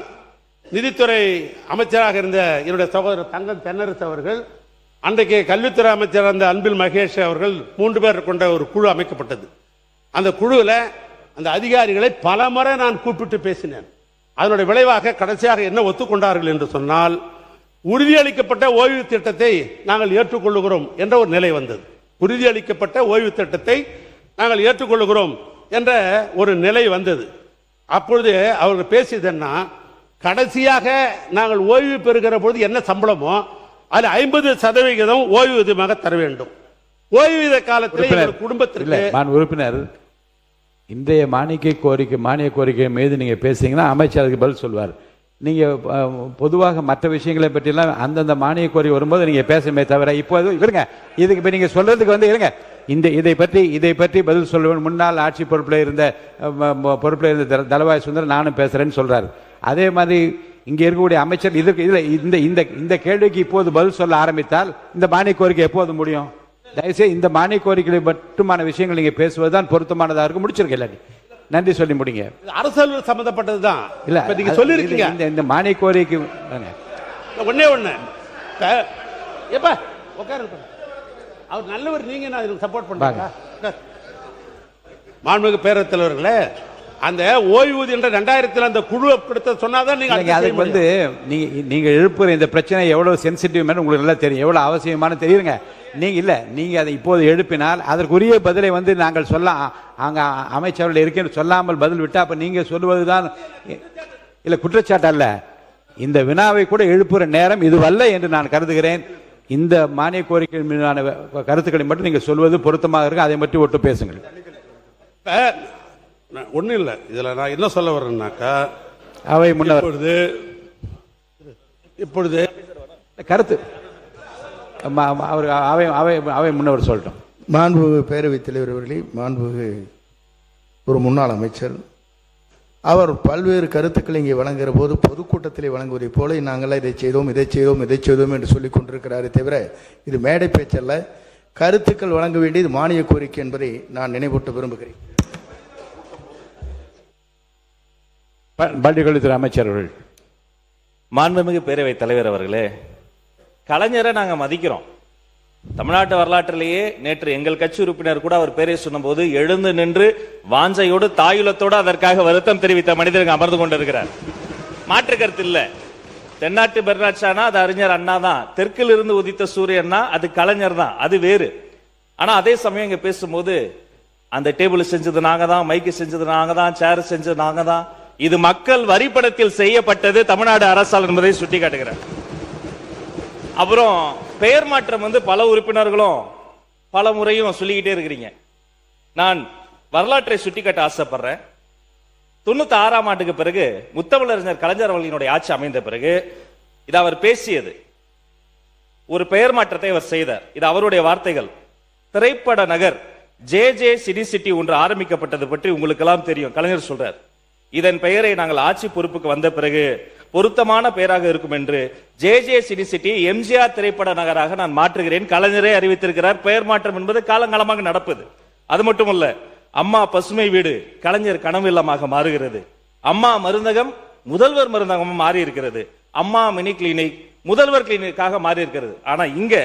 நிதித்துறை அமைச்சராக இருந்த என்னுடைய சகோதரர் தங்கம் தென்னரசு அவர்கள், அன்றைக்கு கல்வித்துறை அமைச்சர் அந்த அன்பில் மகேஷ் அவர்கள் 3 பேர் கொண்ட ஒரு குழு அமைக்கப்பட்டது. அந்த குழுவில் அந்த அதிகாரிகளை பல முறை நான் கூப்பிட்டு பேசினேன். அதனுடைய விளைவாக கடைசியாக என்ன ஒத்துக்கொண்டார்கள் என்று சொன்னால், உறுதியளிக்கப்பட்ட ஓய்வு திட்டத்தை நாங்கள் ஏற்றுக்கொள்ளுகிறோம் என்ற ஒரு நிலை வந்தது. உறுதியளிக்கப்பட்ட ஓய்வு திட்டத்தை நாங்கள் ஏற்றுக்கொள்ளுகிறோம் என்ற ஒரு நிலை வந்தது. அப்பொழுது அவர்கள் பேசியதுன்னா, கடைசியாக நாங்கள் ஓய்வு பெறுகிற பொழுது என்ன சம்பளமோ அதில் 50% ஓய்வூதியமாக தர வேண்டும். ஓய்வூதிய காலத்தில் எங்கள் குடும்பத்திற்கு உறுப்பினர் இன்றைய மானிய கோரிக்கை மீது நீங்க பேசுறீங்கன்னா அமைச்சருக்கு பதில் சொல்வார். நீங்க பொதுவாக மற்ற விஷயங்களை பற்றியெல்லாம் அந்தந்த மானிய கோரிக்கை வரும்போது நீங்க பேசமே தவிர இப்போது இருங்க, இதுக்கு இப்ப நீங்க சொல்றதுக்கு வந்து இருங்க, இதை பற்றி பதில் சொல்லுவேன். முன்னாள் ஆட்சி பொறுப்பில் இருந்த தளவாய் சுந்தர் நானும் பேசுறேன்னு சொல்றாரு. அதே மாதிரி இங்க இருக்கக்கூடிய அமைச்சர் இந்த கேள்விக்கு இப்போது பதில் சொல்ல ஆரம்பித்தால் இந்த மானிய கோரிக்கை எப்போது முடியும்? தயவுசெய்து இந்த மானிய கோரிக்கை மட்டுமான விஷயங்கள் நீங்க பேசுவதுதான் பொருத்தமானதா இருக்கும். முடிச்சிருக்கேன், நன்றி சொல்லி முடிங்க. அரசு சம்பந்தப்பட்டதுதான் இல்ல, நீங்க சொல்லிருக்கீங்க. இந்த மானிய கோரிக்கை ஒன்னே உட்காருங்க, அவர் நல்லவர், நீங்க நான் சப்போர்ட் பண்றீங்க. மாண்புமிகு பேரவைத் தலைவர்களே, அந்த ஓய்வூதியம் 2000 அந்த குழு கொடுத்த சொன்னாதான் நீங்க அதுக்கு வந்து நீங்க எழுப்புற இந்த பிரச்சனை எவ்வளவு சென்சிட்டிவ் உங்களுக்கு நல்லா தெரியும், எவ்வளவு அவசியமான தெரியுங்க. நீங்க அதை இப்போது எழுப்பினால் அதற்குரிய பதிலை வந்து நாங்கள் சொல்ல அங்க அமைச்சர்கள் இருக்கேன்னு சொல்லாமல் பதில் விட்டா அப்ப நீங்க சொல்லுவதுதான் இல்ல குற்றச்சாட்டு அல்ல. இந்த வினாவை கூட எழுப்புற நேரம் இதுவல்ல என்று நான் கருதுகிறேன். இந்த மானிய கோரிக்கை மீதான கருத்துக்களை மட்டும் நீங்க சொல்வது பொருத்தமாக இருக்கு. அதை மட்டும் ஒட்டு பேசுங்கள். ஒன்றும் இல்லை, இதில் நான் என்ன சொல்ல வர்றேன்னாக்கா, அவை முன்னர் இப்பொழுது கருத்து அவர் அவை முன்னவர் சொல்லட்டும். மாண்புமிகு பேரவைத் தலைவர் அவர்களே, மாண்புமிகு ஒரு முன்னாள் அமைச்சர், அவர் பல்வேறு கருத்துக்களை இங்கே வழங்குகிற போது பொதுக்கூட்டத்திலே வழங்குவதை போல நாங்களாம் இதை செய்தோம் என்று சொல்லிக் கொண்டிருக்கிறாரே தவிர இது மேடை பேச்சல்ல. கருத்துக்கள் வழங்க வேண்டியது மானிய கோரிக்கை என்பதை நான் நினைவூட்ட விரும்புகிறேன். பள்ளிக்கல்வித்துறை அமைச்சர் அவர்கள். மாண்புமிகு பேரவைத் தலைவர் அவர்களே, கலைஞரை நாங்கள் மதிக்கிறோம். தமிழ்நாட்டு வரலாற்றிலேயே நேற்று எங்கள் கட்சி உறுப்பினர் கூட அவர் பேரை சொன்னபோது எழுந்து நின்று வாஞ்சையோடு தாயுலத்தோடு அதற்காக வருத்தம் தெரிவித்த மனிதர்கள் அமர்ந்து கொண்டிருக்கிறார். மாற்று கருத்து இல்ல. தென்னாட்டு பெர்னாட்சானா அது அறிஞர் அண்ணா தான், தெற்கில் இருந்து உதித்த சூரியன்னா அது கலைஞர் தான், அது வேறு. ஆனா அதே சமயம் இங்க பேசும்போது அந்த டேபிள் செஞ்சது நாங்க தான், மைக்கு செஞ்சது நாங்க தான், சேர் செஞ்சது நாங்க தான், இது மக்கள் வரிப்பணத்தில் செய்யப்பட்டது தமிழ்நாடு அரசால் என்பதை சுட்டி காட்டுகிறார். அப்புறம் பெயர் மாற்றம் வந்து பல உறுப்பினர்களும் பல முறையும் சொல்லிக்கிட்டே இருக்கிறீங்க. நான் வரலாற்றை சுட்டிக்காட்ட ஆசைப்படுறேன். 96ஆம் ஆண்டுக்கு பிறகு முத்தமிழறிஞர் கலைஞர் அவர்களினுடைய ஆட்சி அமைந்த பிறகு இது அவர் பேசியது, ஒரு பெயர் மாற்றத்தை அவர் செய்தார். இது அவருடைய வார்த்தைகள். திரைப்பட நகர் JJ சிட்டி சிட்டி ஒன்று ஆரம்பிக்கப்பட்டது பற்றி உங்களுக்கு எல்லாம் தெரியும். கலைஞர் சொல்றார், இதன் பெயரை நாங்கள் ஆட்சி பொறுப்புக்கு வந்த பிறகு பொருத்தமான பெயராக இருக்கும் என்று JJ சிட்டி சிட்டி எம்ஜிஆர் திரைப்பட நகராக நான் மாற்றுகிறேன். கலைஞரே அறிவித்திருக்கிறார். பெயர் மாற்றம் என்பது காலங்காலமாக நடப்பது. அது மட்டுமல்ல, அம்மா பசுமை வீடு கலைஞர் கனவு இல்லமாக மாறுகிறது. அம்மா மருந்தகம் முதல்வர் மருந்தகம் மாறி இருக்கிறது. அம்மா மினி கிளினிக் முதல்வர் கிளினிக்காக மாறி இருக்கிறது. ஆனா இங்க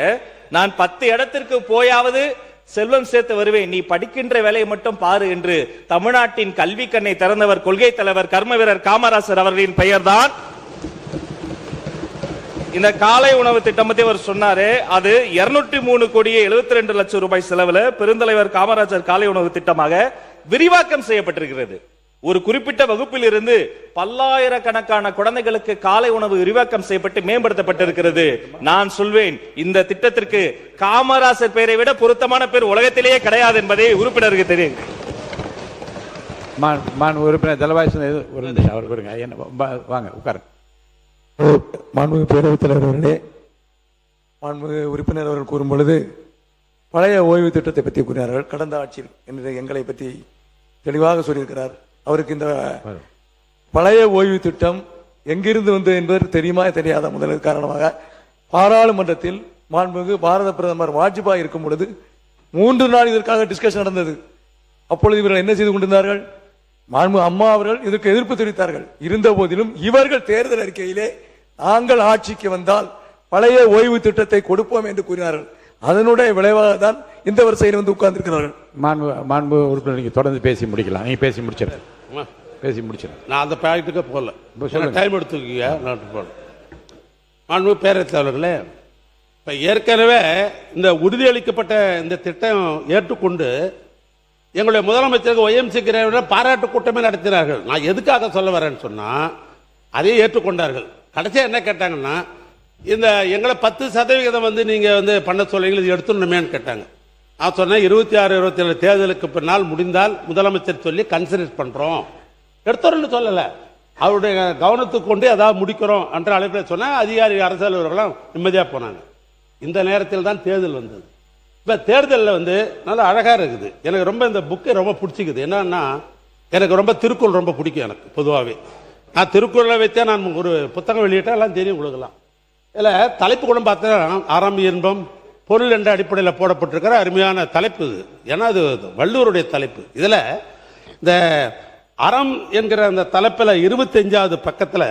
நான் 10 இடத்திற்கு போயாவது செல்வம் சேர்த்து வருவேன், நீ படிக்கின்ற வேலையை மட்டும் பாரு என்று தமிழ்நாட்டின் கல்வி கண்ணை திறந்தவர் கொள்கை தலைவர் கர்ம வீரர் காமராசர் அவர்களின் பெயர் தான். இந்த காலை உணவு திட்டம் பத்தி அவர் சொன்னாரு, அது 203 கோடியே 72 லட்சம் ரூபாய் செலவுல பெருந்தலைவர் காமராஜர் காலை உணவு திட்டமாக விரிவாக்கம் செய்யப்பட்டிருக்கிறது. ஒரு குறிப்பிட்ட வகுப்பில் இருந்து பல்லாயிரக்கணக்கான குழந்தைகளுக்கு காலை உணவு விரிவாக்கம் செய்யப்பட்டு மேம்படுத்தப்பட்டிருக்கிறது. நான் சொல்வேன், இந்த திட்டத்திற்கு காமராசர் பெயரை விட பொருத்தமான பேர் உலகத்திலேயே கிடையாது என்பதை உறுப்பினருக்கு தெரியும். உறுப்பினர் தளவாய் வாங்க உட்கார. மாண்புமிகு பேரவைத் தலைவர் அவர்களே, மாண்புமிகு உறுப்பினர் அவர்கள் கூறும் பொழுது பழைய ஓய்வு திட்டத்தை பற்றி கூறினார்கள். கடந்த ஆட்சியில் என்று எங்களை பற்றி தெளிவாக சொல்லியிருக்கிறார். அவருக்கு இந்த பழைய ஓய்வு திட்டம் எங்கிருந்து வந்தது என்பது தெரியுமா தெரியாத முதல் காரணமாக பாராளுமன்றத்தில் மாண்புமிகு பாரத பிரதமர் வாஜ்பாய் இருக்கும் பொழுது 3 நாள் இதற்காக டிஸ்கஷன் நடந்தது. அப்பொழுது இவர்கள் என்ன செய்து கொண்டிருந்தார்கள்? மாண்புமிகு அம்மா அவர்கள் இதற்கு எதிர்ப்பு தெரிவித்தார்கள். இருந்த போதிலும் இவர்கள் தேர்தல் அறிக்கையிலே நாங்கள் ஆட்சிக்கு வந்தால் பழைய ஓய்வு திட்டத்தை கொடுப்போம் என்று கூறினார்கள். அதனுடைய விளைவாக தான் இந்த வரிசையில் வந்து உட்கார்ந்திருக்கிறார்கள். மாண்பு உறுப்பினர் நீங்க தொடர்ந்து பேசி முடிக்கலாம். நீங்க பேசி முடிச்சிருக்கேன். நான் அந்த பாயிண்ட்டுக்கு போகல, டைம் எடுத்துக்கீங்க. மாண்பு பேரவைத் தலைவர்களே, இப்ப ஏற்கனவே இந்த உறுதியளிக்கப்பட்ட இந்த திட்டம் ஏற்றுக்கொண்டு எங்களுடைய முதலமைச்சருக்கு OMC பாராட்டு கூட்டமே நடத்தினார்கள். நான் எதுக்காக சொல்ல வரேன்னு சொன்னா, அதையே ஏற்றுக்கொண்டார்கள். கடைசியா என்ன கேட்டாங்கன்னா, இந்த எங்களை 10% வந்து நீங்க வந்து பண்ண சொல்றீங்க, இது எடுத்துடணுமேன்னு கேட்டாங்க. நான் சொன்னேன் 26, 27 தேர்தலுக்கு பின்னால் முடிந்தால் முதலமைச்சர் சொல்லி கன்சிடர் பண்றோம், எடுத்துறோம்னு சொல்லல, அவருடைய கவனத்துக்கு கொண்டு ஏதாவது முடிக்கிறோம் என்ற அழைப்பில் சொன்ன அதிகாரி அரசு அலுவலர்களும் நிம்மதியா போனாங்க. இந்த நேரத்தில் தான் தேர்தல் வந்தது. இப்ப தேர்தலில் வந்து நல்லா அழகா இருக்குது. எனக்கு ரொம்ப இந்த புக்கை ரொம்ப பிடிச்சிக்குது. என்னன்னா எனக்கு ரொம்ப திருக்குறள் ரொம்ப பிடிக்கும். எனக்கு பொதுவாகவே நான் திருக்குறளை வச்சா நான் ஒரு புத்தகம் வெளியிட்டா எல்லாம் தெரியும் உங்களுக்கெல்லாம். இதில் தலைப்பு கூட பார்த்தா அறம் இன்பம் பொருள் என்ற அடிப்படையில் போடப்பட்டிருக்கிற அருமையான தலைப்பு இது. ஏன்னா அது வள்ளுவருடைய தலைப்பு. இதில் இந்த அறம் என்கிற அந்த தலைப்பில் 25வது பக்கத்தில்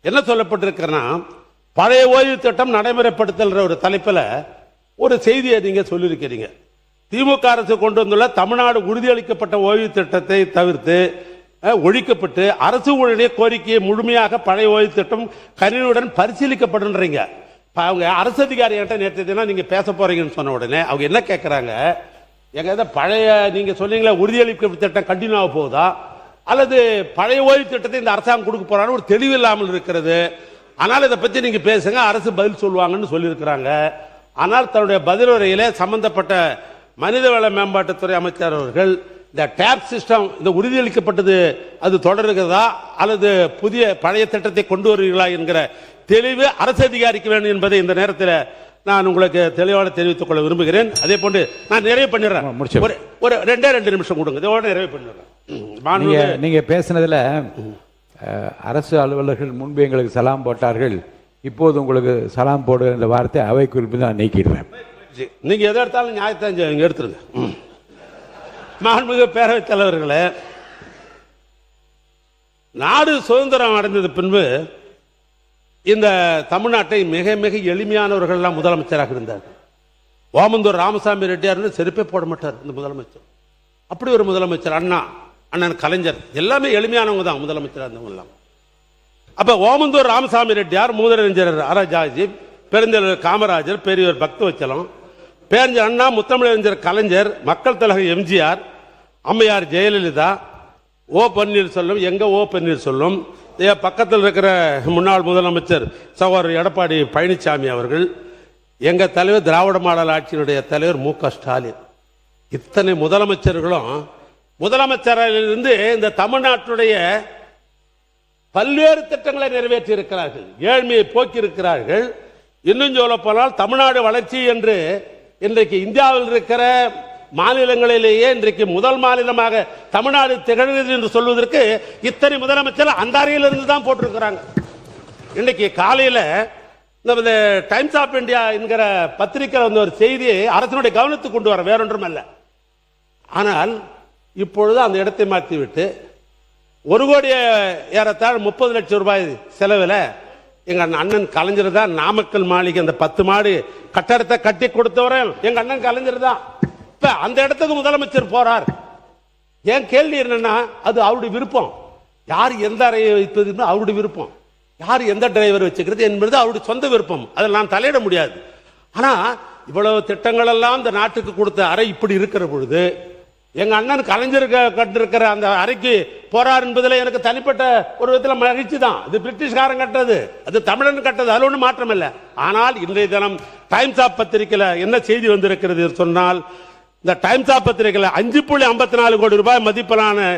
என்ன சொல்லப்பட்டிருக்கிறன்னா, பழைய ஓய்வு திட்டம் நடைமுறைப்படுத்தல் ஒரு தலைப்பில் ஒரு செய்தியை நீங்க சொல்லியிருக்கிறீங்க. திமுக அரசு கொண்டு வந்துள்ள தமிழ்நாடு உறுதியளிக்கப்பட்ட ஓய்வு திட்டத்தை தவிர்த்து ஒழிக்கப்பட்டு அரசு ஊழிய கோரிக்கையை முழுமையாக பழைய ஓய்வு திட்டம் கனிவுடன் பரிசீலிக்கப்படுன்றீங்க. அவங்க அரசு அதிகாரிகிட்ட நேற்று தினம் நீங்க பேச போறீங்கன்னு சொன்ன உடனே அவங்க என்ன கேட்கிறாங்க, எங்க பழைய நீங்க சொன்னீங்களா உறுதியளிக்கப்பட்ட திட்டம் கண்டினியூ ஆக போகுதா அல்லது பழைய ஓய்வு திட்டத்தை இந்த அரசாங்கம் கொடுக்க போறான்னு ஒரு தெளிவு இல்லாமல் இருக்கிறது. ஆனால் இதை பத்தி நீங்க பேசுங்க, அரசு பதில் சொல்லுவாங்கன்னு சொல்லியிருக்கிறாங்க. ஆனால் தன்னுடைய பதிலுரையிலே சம்பந்தப்பட்ட மனிதவள மேம்பாட்டுத்துறை அமைச்சர் அவர்கள் இந்த டேப் சிஸ்டம் இந்த உறுதியளிக்கப்பட்டது அது தொடருகிறதா அல்லது புதிய பழைய திட்டத்தை கொண்டு வருவீர்களா என்கிற தெளிவு அரசு அதிகாரிக்கு வேண்டும் என்பதை இந்த நேரத்தில் நான் உங்களுக்கு தெளிவாக தெரிவித்துக் கொள்ள விரும்புகிறேன். அதே போன்று நான் நிறைவு பண்ணிடுறேன், ஒரு 2 நிமிஷம் கொடுங்க, இதோட நிறைவு பண்ணிடுறேன். நீங்க பேசினதுல அரசு அலுவலர்கள் முன்பு எங்களுக்கு சலாம் போட்டார்கள், இப்போது உங்களுக்கு சலாம் போடுகிற இந்த வார்த்தை அவை குறிப்பு தான் நீக்கிடுவேன். நீங்க எதை எடுத்தாலும் நியாயத்தை எடுத்துருங்க. மாண்புமிகு பேரவைத் தலைவர்களே, நாடு சுதந்திரம் அடைந்தது பின்பு இந்த தமிழ்நாட்டை மிக மிக எளிமையானவர்கள் எல்லாம் முதலமைச்சராக இருந்தார்கள். ஓமந்தூர் ராமசாமி ரெட்டியார்னு செருப்பே போட மாட்டார் இந்த முதலமைச்சர். அப்படி ஒரு முதலமைச்சர். அண்ணன் கலைஞர் எல்லாமே எளிமையானவங்க தான் முதலமைச்சராக இருந்தவங்க எல்லாம். அப்ப ஓமந்தூர் ராமசாமி ரெட்டியார், மூதறிஞர் ராஜாஜி, பெருந்தலைவர் காமராஜர், பெரியவர் பக்தவச்சலம், பேரறிஞர் அண்ணா, முத்தமிழறிஞர் கலைஞர், மக்கள் தலைவர் எம்ஜிஆர், அம்மையார் ஜெயலலிதா, ஓ பன்னீர்செல்வம், எங்க ஓ பன்னீர்செல்வம், பக்கத்தில் இருக்கிற முன்னாள் முதலமைச்சர் சகோதரர் எடப்பாடி பழனிசாமி அவர்கள், எங்க தலைவர் திராவிட மாடல் ஆட்சியினுடைய தலைவர் மு.க. ஸ்டாலின், இத்தனை முதலமைச்சர்களும் முதலமைச்சரிலிருந்து இந்த தமிழ்நாட்டுடைய பல்வேறு திட்டங்களை நிறைவேற்றி இருக்கிறார்கள், ஏழ்மையை போக்கி இருக்கிறார்கள். இன்னும் சொல்ல போனால் தமிழ்நாடு வளர்ச்சி என்று இன்றைக்கு இந்தியாவில் இருக்கிற மாநிலங்களிலேயே இன்றைக்கு முதல் மாநிலமாக தமிழ்நாடு திகழ்கிறது என்று சொல்வதற்கு இத்தனை முதலமைச்சர் அந்த அறையிலிருந்து தான் போட்டிருக்கிறாங்க. இன்றைக்கு காலையில் இந்த டைம்ஸ் ஆஃப் இந்தியா என்கிற பத்திரிகை வந்து ஒரு செய்தியை அரசனுடைய கவனத்துக்கு கொண்டு வர, வேறொன்றும் அல்ல. ஆனால் இப்பொழுது அந்த இடத்தை மாற்றிவிட்டு 1 கோடி ஏறத்தாழ 30 லட்சம் ரூபாய் செலவில் எங்க அண்ணன் கலைஞர் தான் நாமக்கல் மாளிகை அந்த 10 மாடி கட்டடத்தை கட்டி கொடுத்தவரை எங்க அண்ணன் கலைஞர் தான். இப்ப அந்த இடத்துக்கு முதலமைச்சர் போறார். ஏன் கேள்வி என்னன்னா, அது அவருடைய விருப்பம். யார் எந்த அறையை வைப்பது அவருடைய விருப்பம், யார் எந்த டிரைவர் வச்சுக்கிறது என்பது அவருடைய சொந்த விருப்பம், அதில் நான் தலையிட முடியாது. ஆனா இவ்வளவு திட்டங்கள் எல்லாம் இந்த நாட்டுக்கு கொடுத்த அறை இப்படி இருக்கிற பொழுது எங்க அண்ணன் கலைஞர் கட்டிருக்கிற அந்த அறைக்கு போறார் என்பதில் எனக்கு தனிப்பட்ட ஒரு விதத்தில் மகிழ்ச்சி தான். இது பிரிட்டிஷ்காரன் கட்டது, அது தமிழன் கட்டது, அதில் ஒன்றும் மாற்றம் இல்லை. ஆனால் இன்றைய தினம் டைம்ஸ் ஆஃப் பத்திரிகையில் என்ன செய்தி வந்திருக்கிறது சொன்னால், இந்த டைம்ஸ் ஆஃப் பத்திரிகையில் 5.54 கோடி ரூபாய் மதிப்பிலான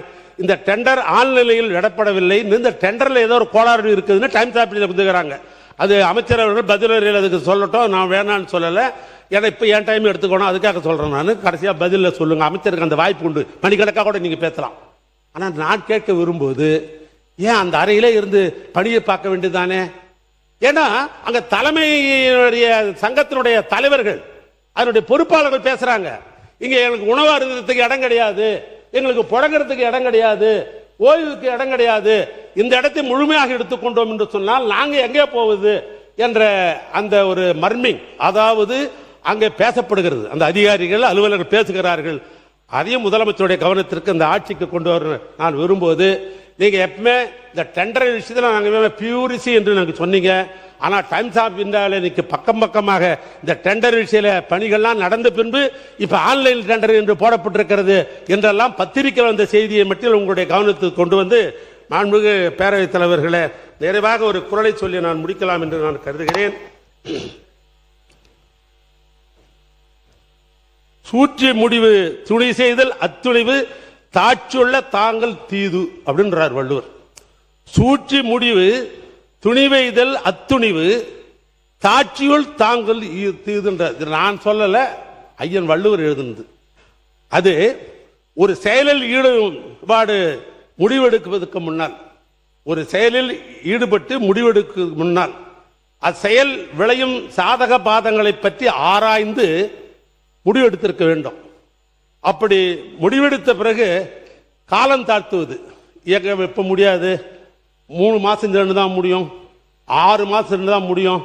இந்த டெண்டர் ஆன்லைனில் விடப்படவில்லை, இந்த டெண்டர்ல ஏதோ ஒரு கோளாறு இருக்குதுன்னு டைம்ஸ் ஆஃப் கொடுத்துக்கிறாங்க. அது அமைச்சர் அவர்கள் பதில் அதுக்கு சொல்லட்டும், நான் வேணான்னு சொல்லலை. ஏன்னா இப்போ என் டைம் எடுத்துக்கணும், அதுக்காக சொல்கிறேன் நான். கடைசியாக பதிலில் சொல்லுங்கள், அமைச்சருக்கு அந்த வாய்ப்பு உண்டு, மணிக்கணக்காக கூட நீங்கள் பேசலாம். ஆனால் நான் கேட்க விரும்புவது, ஏன் அந்த அறையிலே இருந்து பணியை பார்க்க வேண்டியதானே? ஏன்னா அங்கே தலைமையினுடைய சங்கத்தினுடைய தலைவர்கள் அதனுடைய பொறுப்பாளர்கள் பேசுகிறாங்க, இங்கே எங்களுக்கு உணவு அருந்ததுக்கு இடம் கிடையாது, எங்களுக்கு புழங்குறதுக்கு இடம் கிடையாது, ஓய்வுக்கு இடம் கிடையாது, இந்த இடத்தை முழுமையாக எடுத்துக்கொண்டோம் என்று சொன்னால் நாங்கள் எங்கே போவது என்ற அந்த ஒரு மர்மிங், அதாவது அங்கே பேசப்படுகிறது, அந்த அதிகாரிகள் அலுவலர்கள் பேசுகிறார்கள். அதையும் முதலமைச்சருடைய கவனத்திற்கு இந்த ஆட்சிக்கு கொண்டு வர நான் விரும்புவது, நீங்க எப்பவுமே இந்த டெண்டர் விஷயத்தில் நாங்கள் பியூரிசி என்று நாங்கள் சொன்னீங்க. ஆனால் டைம்ஸ் ஆஃப் இந்தியாவில் இன்னைக்கு பக்கம் பக்கமாக இந்த டெண்டர் விஷய பணிகள்லாம் நடந்த பின்பு இப்ப ஆன்லைன் டெண்டர் என்று போடப்பட்டிருக்கிறது என்றெல்லாம் பத்திரிகையில் வந்த செய்தியை மட்டும் உங்களுடைய கவனத்துக்கு கொண்டு வந்து, மாண்புமிகு பேரவைத் தலைவர்களே, நிறைவாக ஒரு குரலை சொல்லி நான் முடிக்கலாம் என்று நான் கருதுகிறேன். சூற்றி முடிவு துணி செய்தல் அத்துணிவு தாட்சியுள்ள தாங்கள் தீது அப்படின்றார் வள்ளுவர். சூற்றி முடிவு துணிவைதல் அத்துணிவு தாட்சியுள் தாங்கள் தீதுன்றார். நான் சொல்லல, ஐயன் வள்ளுவர் எழுதுனது. அது ஒரு செயலில் ஈடுபாடு முடிவெடுக்குவதற்கு முன்னால், ஒரு செயலில் ஈடுபட்டு முடிவெடுக்கு முன்னால் அச்செயல் விளையும் சாதக பாதங்களை பற்றி ஆராய்ந்து முடிவெடுத்திருக்க வேண்டும். அப்படி முடிவெடுத்த பிறகு காலம் தாழ்த்துவது, எப்ப முடியாது, 3 மாசம் சென்று தான் முடியும், 6 மாசம் சென்று தான் முடியும்,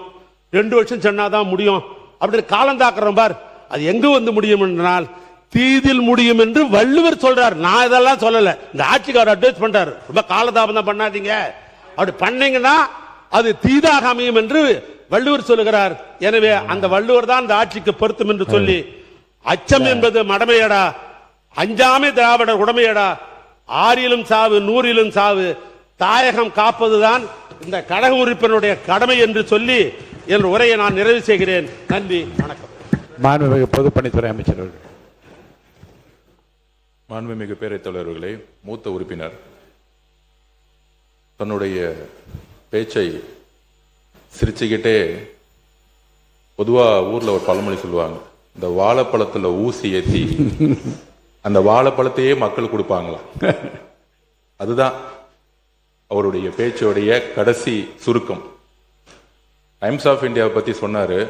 2 வருஷம் சென்னாதான் முடியும் அப்படின்னு காலம் தாக்குறோம் பார். அது எங்கு வந்து முடியும் என்றால் தீதில் முடியும் என்று வள்ளுவர் சொல்றார். நான் இதெல்லாம் சொல்லல, இந்த ஆட்சிக்காரர் அட்வைஸ் பண்றாரு, ரொம்ப காலதாபம் தான் பண்ணாதீங்க, அப்படி பண்ணீங்கன்னா அது தீதாக அமையும் என்று வள்ளுவர் சொல்லுகிறார். எனவே அந்த வள்ளுவர் தான் இந்த ஆட்சிக்கு பொருத்தம் என்று சொல்லி, அச்சம் என்பது மடமையடா, அஞ்சாமை திராவிடர் உடமையடா, 6லும் சாவு 100லும் சாவு, தாயகம் காப்பதுதான் இந்த கழக உறுப்பினருடைய கடமை என்று சொல்லி என் உரையை நான் நிறைவு செய்கிறேன். நன்றி, வணக்கம். மாண்புமிகு பொதுப்பணித்துறை அமைச்சர் அவர்கள். மாண்புமிகு பேரவைத் தலைவர்களே, மூத்த உறுப்பினர் தன்னுடைய பேச்சை சிரிச்சுக்கிட்டே, பொதுவா ஊர்ல ஒரு பழமொழி சொல்லுவாங்க, இந்த வாழைப்பழத்துல ஊசி ஏத்தி அந்த வாழைப்பழத்தையே மக்கள் கொடுப்பாங்களாம். அதுதான் அவருடைய பேச்சோடைய கடைசி சுருக்கம். டைம்ஸ் ஆஃப் இந்தியாவை பத்தி சொன்னாரு.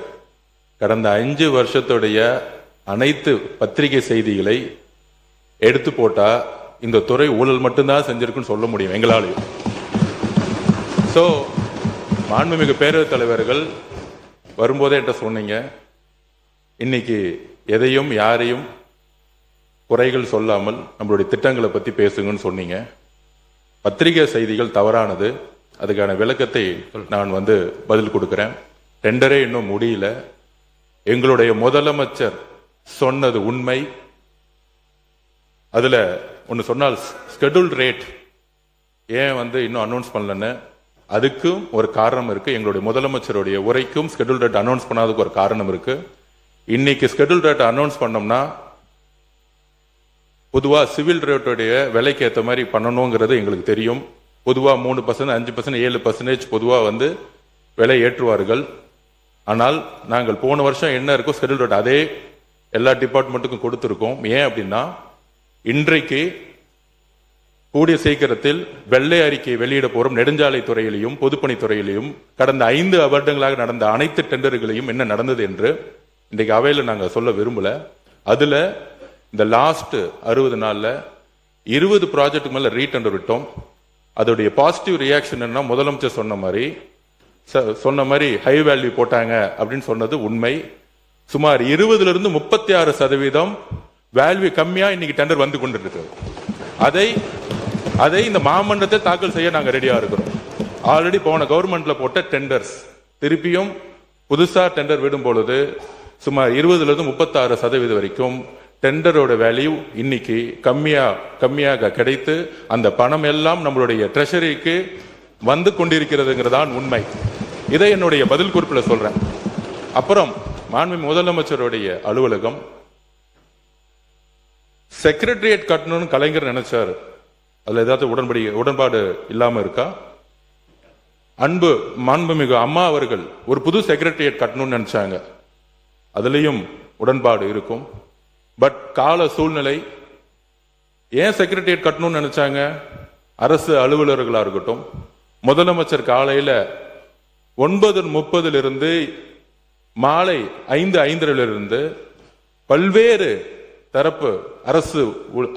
கடந்த 5 வருஷத்துடைய அனைத்து பத்திரிகை செய்திகளை எடுத்து போட்டா இந்த துறை ஊழல் மட்டும்தான் செஞ்சிருக்குன்னு சொல்ல முடியும் எங்களாலையும். சோ மாண்புமிகு பேரவைத் தலைவர்கள் வரும்போதே என்கிட்ட சொன்னீங்க, இன்னைக்கு எதையும் யாரையும் குறைகள் சொல்லாமல் நம்மளுடைய திட்டங்களை பத்தி பேசுங்கன்னு சொன்னீங்க. பத்திரிகை செய்திகள் தவறானது, அதுக்கான விளக்கத்தை நான் பதில் கொடுக்கிறேன். டெண்டரே இன்னும் முடியல. எங்களுடைய முதலமைச்சர் சொன்னது உண்மை. அதுல ஒன்னு சொன்னால், ஸ்கெடியூல் ரேட் ஏன் இன்னும் அனௌன்ஸ் பண்ணலன்னு, அதுக்கும் ஒரு காரணம் இருக்கு. எங்களுடைய முதலமைச்சருடைய உரைக்கும் ஸ்கெடியூல் ரேட் அனௌன்ஸ் பண்ணாததுக்கு ஒரு காரணம் இருக்கு. இன்னைக்கு ஸ்கெடியூல் ரேட் அனௌன்ஸ் பண்ணோம்னா பொதுவா சிவில் ரேட்டுடைய விலைக்கு ஏற்ற மாதிரி பண்ணணுங்கிறது எங்களுக்கு தெரியும். பொதுவா 3%, 5%, 7% பொதுவா விலை ஏற்றுவார்கள். ஆனால் நாங்கள் போன வருஷம் என்ன இருக்கோ ஸ்கெடியூல் ரேட் அதே எல்லா டிபார்ட்மெண்ட்டுக்கும் கொடுத்திருக்கோம். ஏன் அப்படின்னா, இன்றைக்கு கூடிய சீக்கிரத்தில் வெள்ளை அறிக்கை வெளியிட போறோம். நெடுஞ்சாலை துறையிலையும் பொதுப்பணித்துறையிலையும் கடந்த 5 வருடங்களாக நடந்த அனைத்து டெண்டர்களையும் என்ன நடந்தது என்று இன்றைக்கு அவையில நாங்க சொல்ல விரும்பல. அதுல இந்த லாஸ்ட் 60 நாள்ல 20 ப்ராஜெக்ட் மேல ரீடெண்டர் விட்டோம். அதோடைய பாசிட்டிவ் ரியாக்ஷன் என்ன, முதலமைச்சர் சொன்ன மாதிரி ஹை வேல்யூ போட்டாங்க அப்படின்னு சொன்னது உண்மை. சுமார் 20% 36% வேல்யூ கம்மியா இன்னைக்கு டெண்டர் வந்து கொண்டிருக்கு. அதை இந்த மாமன்றத்தை தாக்கல் செய்ய நாங்க ரெடியா இருக்கிறோம். ஆல்ரெடி போன கவர்மெண்ட்ல போட்ட டெண்டர்ஸ் திருப்பியும் புதுசா டெண்டர் விடும் பொழுது சுமார் 20% வரைக்கும் டெண்டரோட வேல்யூ இன்னைக்கு கம்மியாக கிடைத்து அந்த பணம் எல்லாம் நம்மளுடைய ட்ரெஷரிக்கு வந்து கொண்டிருக்கிறதுங்கிறதான் உண்மை. இதை என்னுடைய பதில் குறிப்பில் சொல்றேன். அப்புறம் மாண்புமிகு முதலமைச்சருடைய அலுவலகம் செக்ரட்டரியேட் கட்டணும்னு கலைஞர் நினைச்சாரு. அதுல ஏதாவது உடன்பாடு இல்லாம இருக்கா? அன்பு மாண்புமிகு அம்மா அவர்கள் ஒரு புது செக்ரட்டரியேட் கட்டணும்னு நினைச்சாங்க, அதுலயும் உடன்பாடு இருக்கும். பட் கால சூழ்நிலை, ஏன் செக்ரட்டரியேட் கட்டணும்னு நினைச்சாங்க? அரசு அலுவலர்களா இருக்கட்டும், முதலமைச்சர் காலையில 9:30 மாலை 5:05 பல்வேறு தரப்பு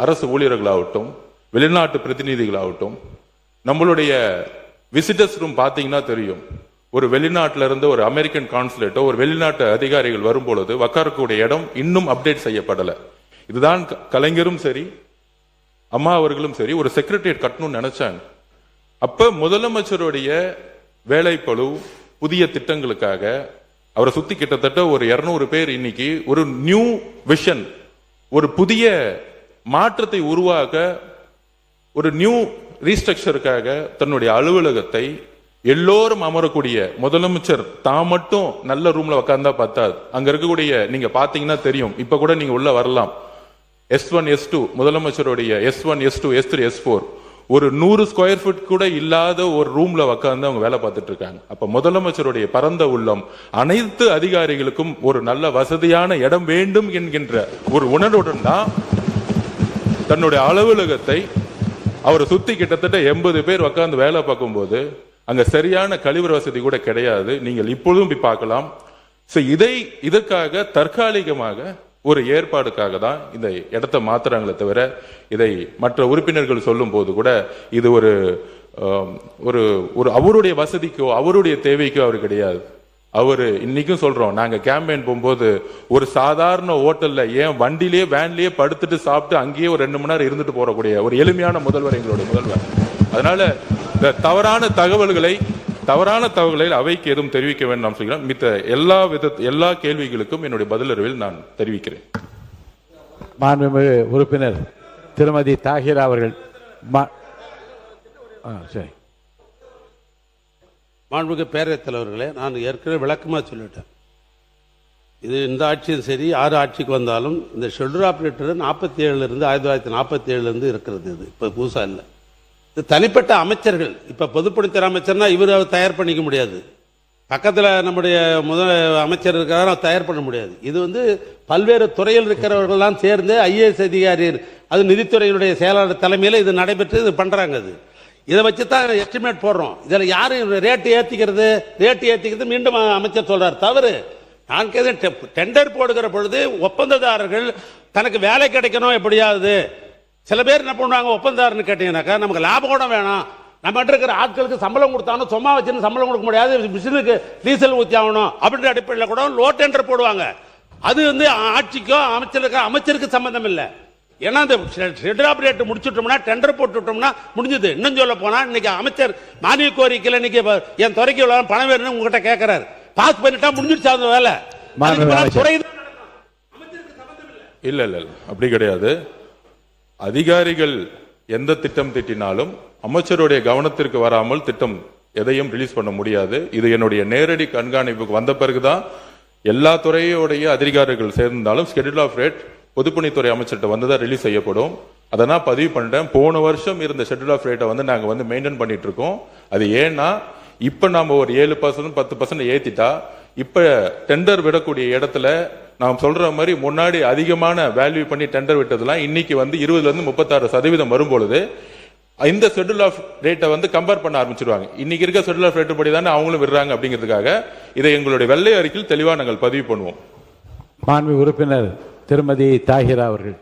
அரசு ஊழியர்களாகட்டும், வெளிநாட்டு பிரதிநிதிகளாகட்டும், நம்மளுடைய விசிட்டர்ஸ் ரூம் பாத்தீங்கன்னா தெரியும். ஒரு வெளிநாட்டில இருந்து ஒரு அமெரிக்கன் கான்சுலேட்டோ ஒரு வெளிநாட்டு அதிகாரிகள் வரும்பொழுது உட்காரக்கூடிய இடம் இன்னும் அப்டேட் செய்யப்படல. இதுதான் கலைஞரும் சரி அம்மா அவர்களும் சரி ஒரு செக்ரட்டரியேட் கட்டணும்னு நினைச்சாங்க. அப்ப முதலமைச்சருடைய வேலைப்பளு புதிய திட்டங்களுக்காக அவரை சுத்தி கிட்டத்தட்ட ஒரு 200 பேர் இன்னைக்கு ஒரு நியூ விஷன், ஒரு புதிய மாற்றத்தை உருவாக்க, ஒரு நியூ ரீஸ்ட்ரக்சருக்காக தன்னுடைய அலுவலகத்தை எல்லோரும் அமரக்கூடிய முதலமைச்சர் தான் மட்டும் நல்ல ரூம்ல உட்கார்ந்தா பத்தாது. அங்க இருக்கக்கூடிய நீங்க பாத்தீங்கன்னா தெரியும். இப்ப கூட நீங்க உள்ள வரலாம். S1 S2 முதலமைச்சருடைய S1 S2 S3 S4 ஒரு 100 ஸ்கொயர் ஃபீட் கூட இல்லாத ஒரு ரூம்ல உட்கார்ந்து அவங்க வேலை பார்த்துட்டு இருக்காங்க. அப்ப முதலமைச்சருடைய பரந்த உள்ளம் அனைத்து அதிகாரிகளுக்கும் ஒரு நல்ல வசதியான இடம் வேண்டும் என்கின்ற ஒரு உணர்வுடன் தான் தன்னுடைய அலுவலகத்தை அவரை சுத்தி கிட்டத்தட்ட 80 பேர் உட்கார்ந்து வேலை பார்க்கும்போது அங்க சரியான கழிவறை வசதி கூட கிடையாது. நீங்கள் இப்பொழுதும் போய் பார்க்கலாம். இதற்காக தற்காலிகமாக ஒரு ஏற்பாடுக்காக தான் இந்த இடத்தை மாத்துறாங்களே தவிர இதை மற்ற உறுப்பினர்கள் சொல்லும் போது கூட இது ஒரு ஒரு அவருடைய வசதிக்கோ அவருடைய தேவைக்கோ அவர் கிடையாது. அவரு இன்னைக்கும் சொல்றோம், நாங்க கேம்பெயின் போகும்போது ஒரு சாதாரண ஹோட்டல்ல ஏன் வண்டிலேயே வேன்லயே படுத்துட்டு சாப்பிட்டு அங்கேயே ஒரு 2 மணி நேரம் இருந்துட்டு போறக்கூடிய ஒரு எளிமையான முதல்வர் எங்களுடைய முதல்வர். அதனால இந்த தவறான தகவல்களை அவைக்கு எதுவும் தெரிவிக்க வேண்டும் சொல்கிறேன். மித்த எல்லா கேள்விகளுக்கும் என்னுடைய பதிலறிவில் நான் தெரிவிக்கிறேன். மாண்புமிகு உறுப்பினர் திருமதி தாஹிரா அவர்கள். சரி. மாண்புமிகு பேரவைத் தலைவர்களே, நான் ஏற்கனவே விளக்கமாக சொல்லிட்டேன். இது இந்த ஆட்சியும் சரி, 6 ஆட்சிக்கு வந்தாலும் இந்த ஷெட்யூல் ஆபரேட்டர் 1947 இருக்கிறது. இது இப்போ புதுசா இல்லை. இது தனிப்பட்ட அமைச்சர்கள். இப்போ பொதுப்பணித்துறை அமைச்சர்னா இவர் தயார் பண்ணிக்க முடியாது. பக்கத்தில் நம்முடைய முதல் அமைச்சர் இருக்கிறார், தயார் பண்ண முடியாது. இது பல்வேறு துறையில் இருக்கிறவர்கள்லாம் சேர்ந்து IAS அதிகாரி, அது நிதித்துறையினுடைய செயலாளர் தலைமையில் இது நடைபெற்று இது பண்ணுறாங்க. இதை வச்சு தான் எஸ்டிமேட் போடுறோம். இதில் யாரும் ரேட்டு ஏற்றிக்கிறது மீண்டும் அமைச்சர் சொல்றார் தவறு. நான் டெண்டர் போடுகிற பொழுது ஒப்பந்ததாரர்கள் தனக்கு வேலை கிடைக்கணும். எப்படியாவது சில பேர் என்ன பண்ணுவாங்க, ஒப்பந்ததாரன்னு கேட்டீங்கன்னாக்கா நமக்கு லாபம் கூட வேணும், நம்ம இருக்கிற ஆட்களுக்கு சம்பளம் கொடுத்தாலும் சும்மா வச்சுன்னு சம்பளம் கொடுக்க முடியாது, மிஷினுக்கு டீசல் ஊற்றி ஆகணும் அப்படின்ற அடிப்படையில் கூட லோ டெண்டர் போடுவாங்க. அது ஆட்சிக்கோ அமைச்சருக்கு சம்பந்தம் இல்லை. ஏன்னா இந்த ஷெட்யூல் ஆபரேட்டர் முடிச்சுட்டோம்னா, டெண்டர் போட்டுட்டோம்னா முடிஞ்சது. இன்னும் சொல்ல போனா இன்னைக்கு அமைச்சர் மானிய கோரிக்கையில் இன்னைக்கு என் துறைக்கு பணம் வேணும்னு உங்ககிட்ட கேட்கிறாரு, பாஸ் பண்ணிட்டா முடிஞ்சிருச்சு அந்த வேலை. இல்ல அப்படி கிடையாது. அதிகாரிகள் எந்த திட்டம் திட்டினாலும் அமைச்சருடைய கவனத்திற்கு வராமல் திட்டம் எதையும் ரிலீஸ் பண்ண முடியாது. இது என்னுடைய நேரடி கண்காணிப்புக்கு வந்த பிறகுதான் எல்லா துறையோடைய அதிகாரிகள் சேர்ந்தாலும் ஷெட்யூல் ஆஃப் ரேட் பொதுப்பணித்துறை அமைச்சர்கிட்ட வந்துதான் ரிலீஸ் செய்யப்படும். அதனால் பதிவு பண்ணிட்டேன். போன வருஷம் இருந்த ஷெட்யூல் ஆஃப் ரேட்டை நாங்க மெயின்டைன் பண்ணிட்டு இருக்கோம். அது ஏன்னா இப்ப நாம ஒரு 7% 10% ஏத்திட்டா இப்ப டெண்டர் விடக்கூடிய இடத்துல நாம் சொல்ற மாதிரி முன்னாடி அதிகமான வேல்யூ பண்ணி டெண்டர் விட்டதெல்லாம் இன்னைக்கு 20% வரும்பொழுது இந்த ஷெட்யூல் ஆஃப் ரேட்டை கம்பேர் பண்ண ஆரம்பிச்சிருவாங்க. இன்னைக்கு இருக்க ஷெட்யூல் ஆஃப் ரேட் படி தானே அவங்களும் விடுறாங்க. அப்படிங்கிறதுக்காக இதை எங்களுடைய வெள்ளை அறிக்கையில் தெளிவா நாங்கள் பதிவு பண்ணுவோம். மாண்புமிகு உறுப்பினர் திருமதி தாஹிரா அவர்கள்.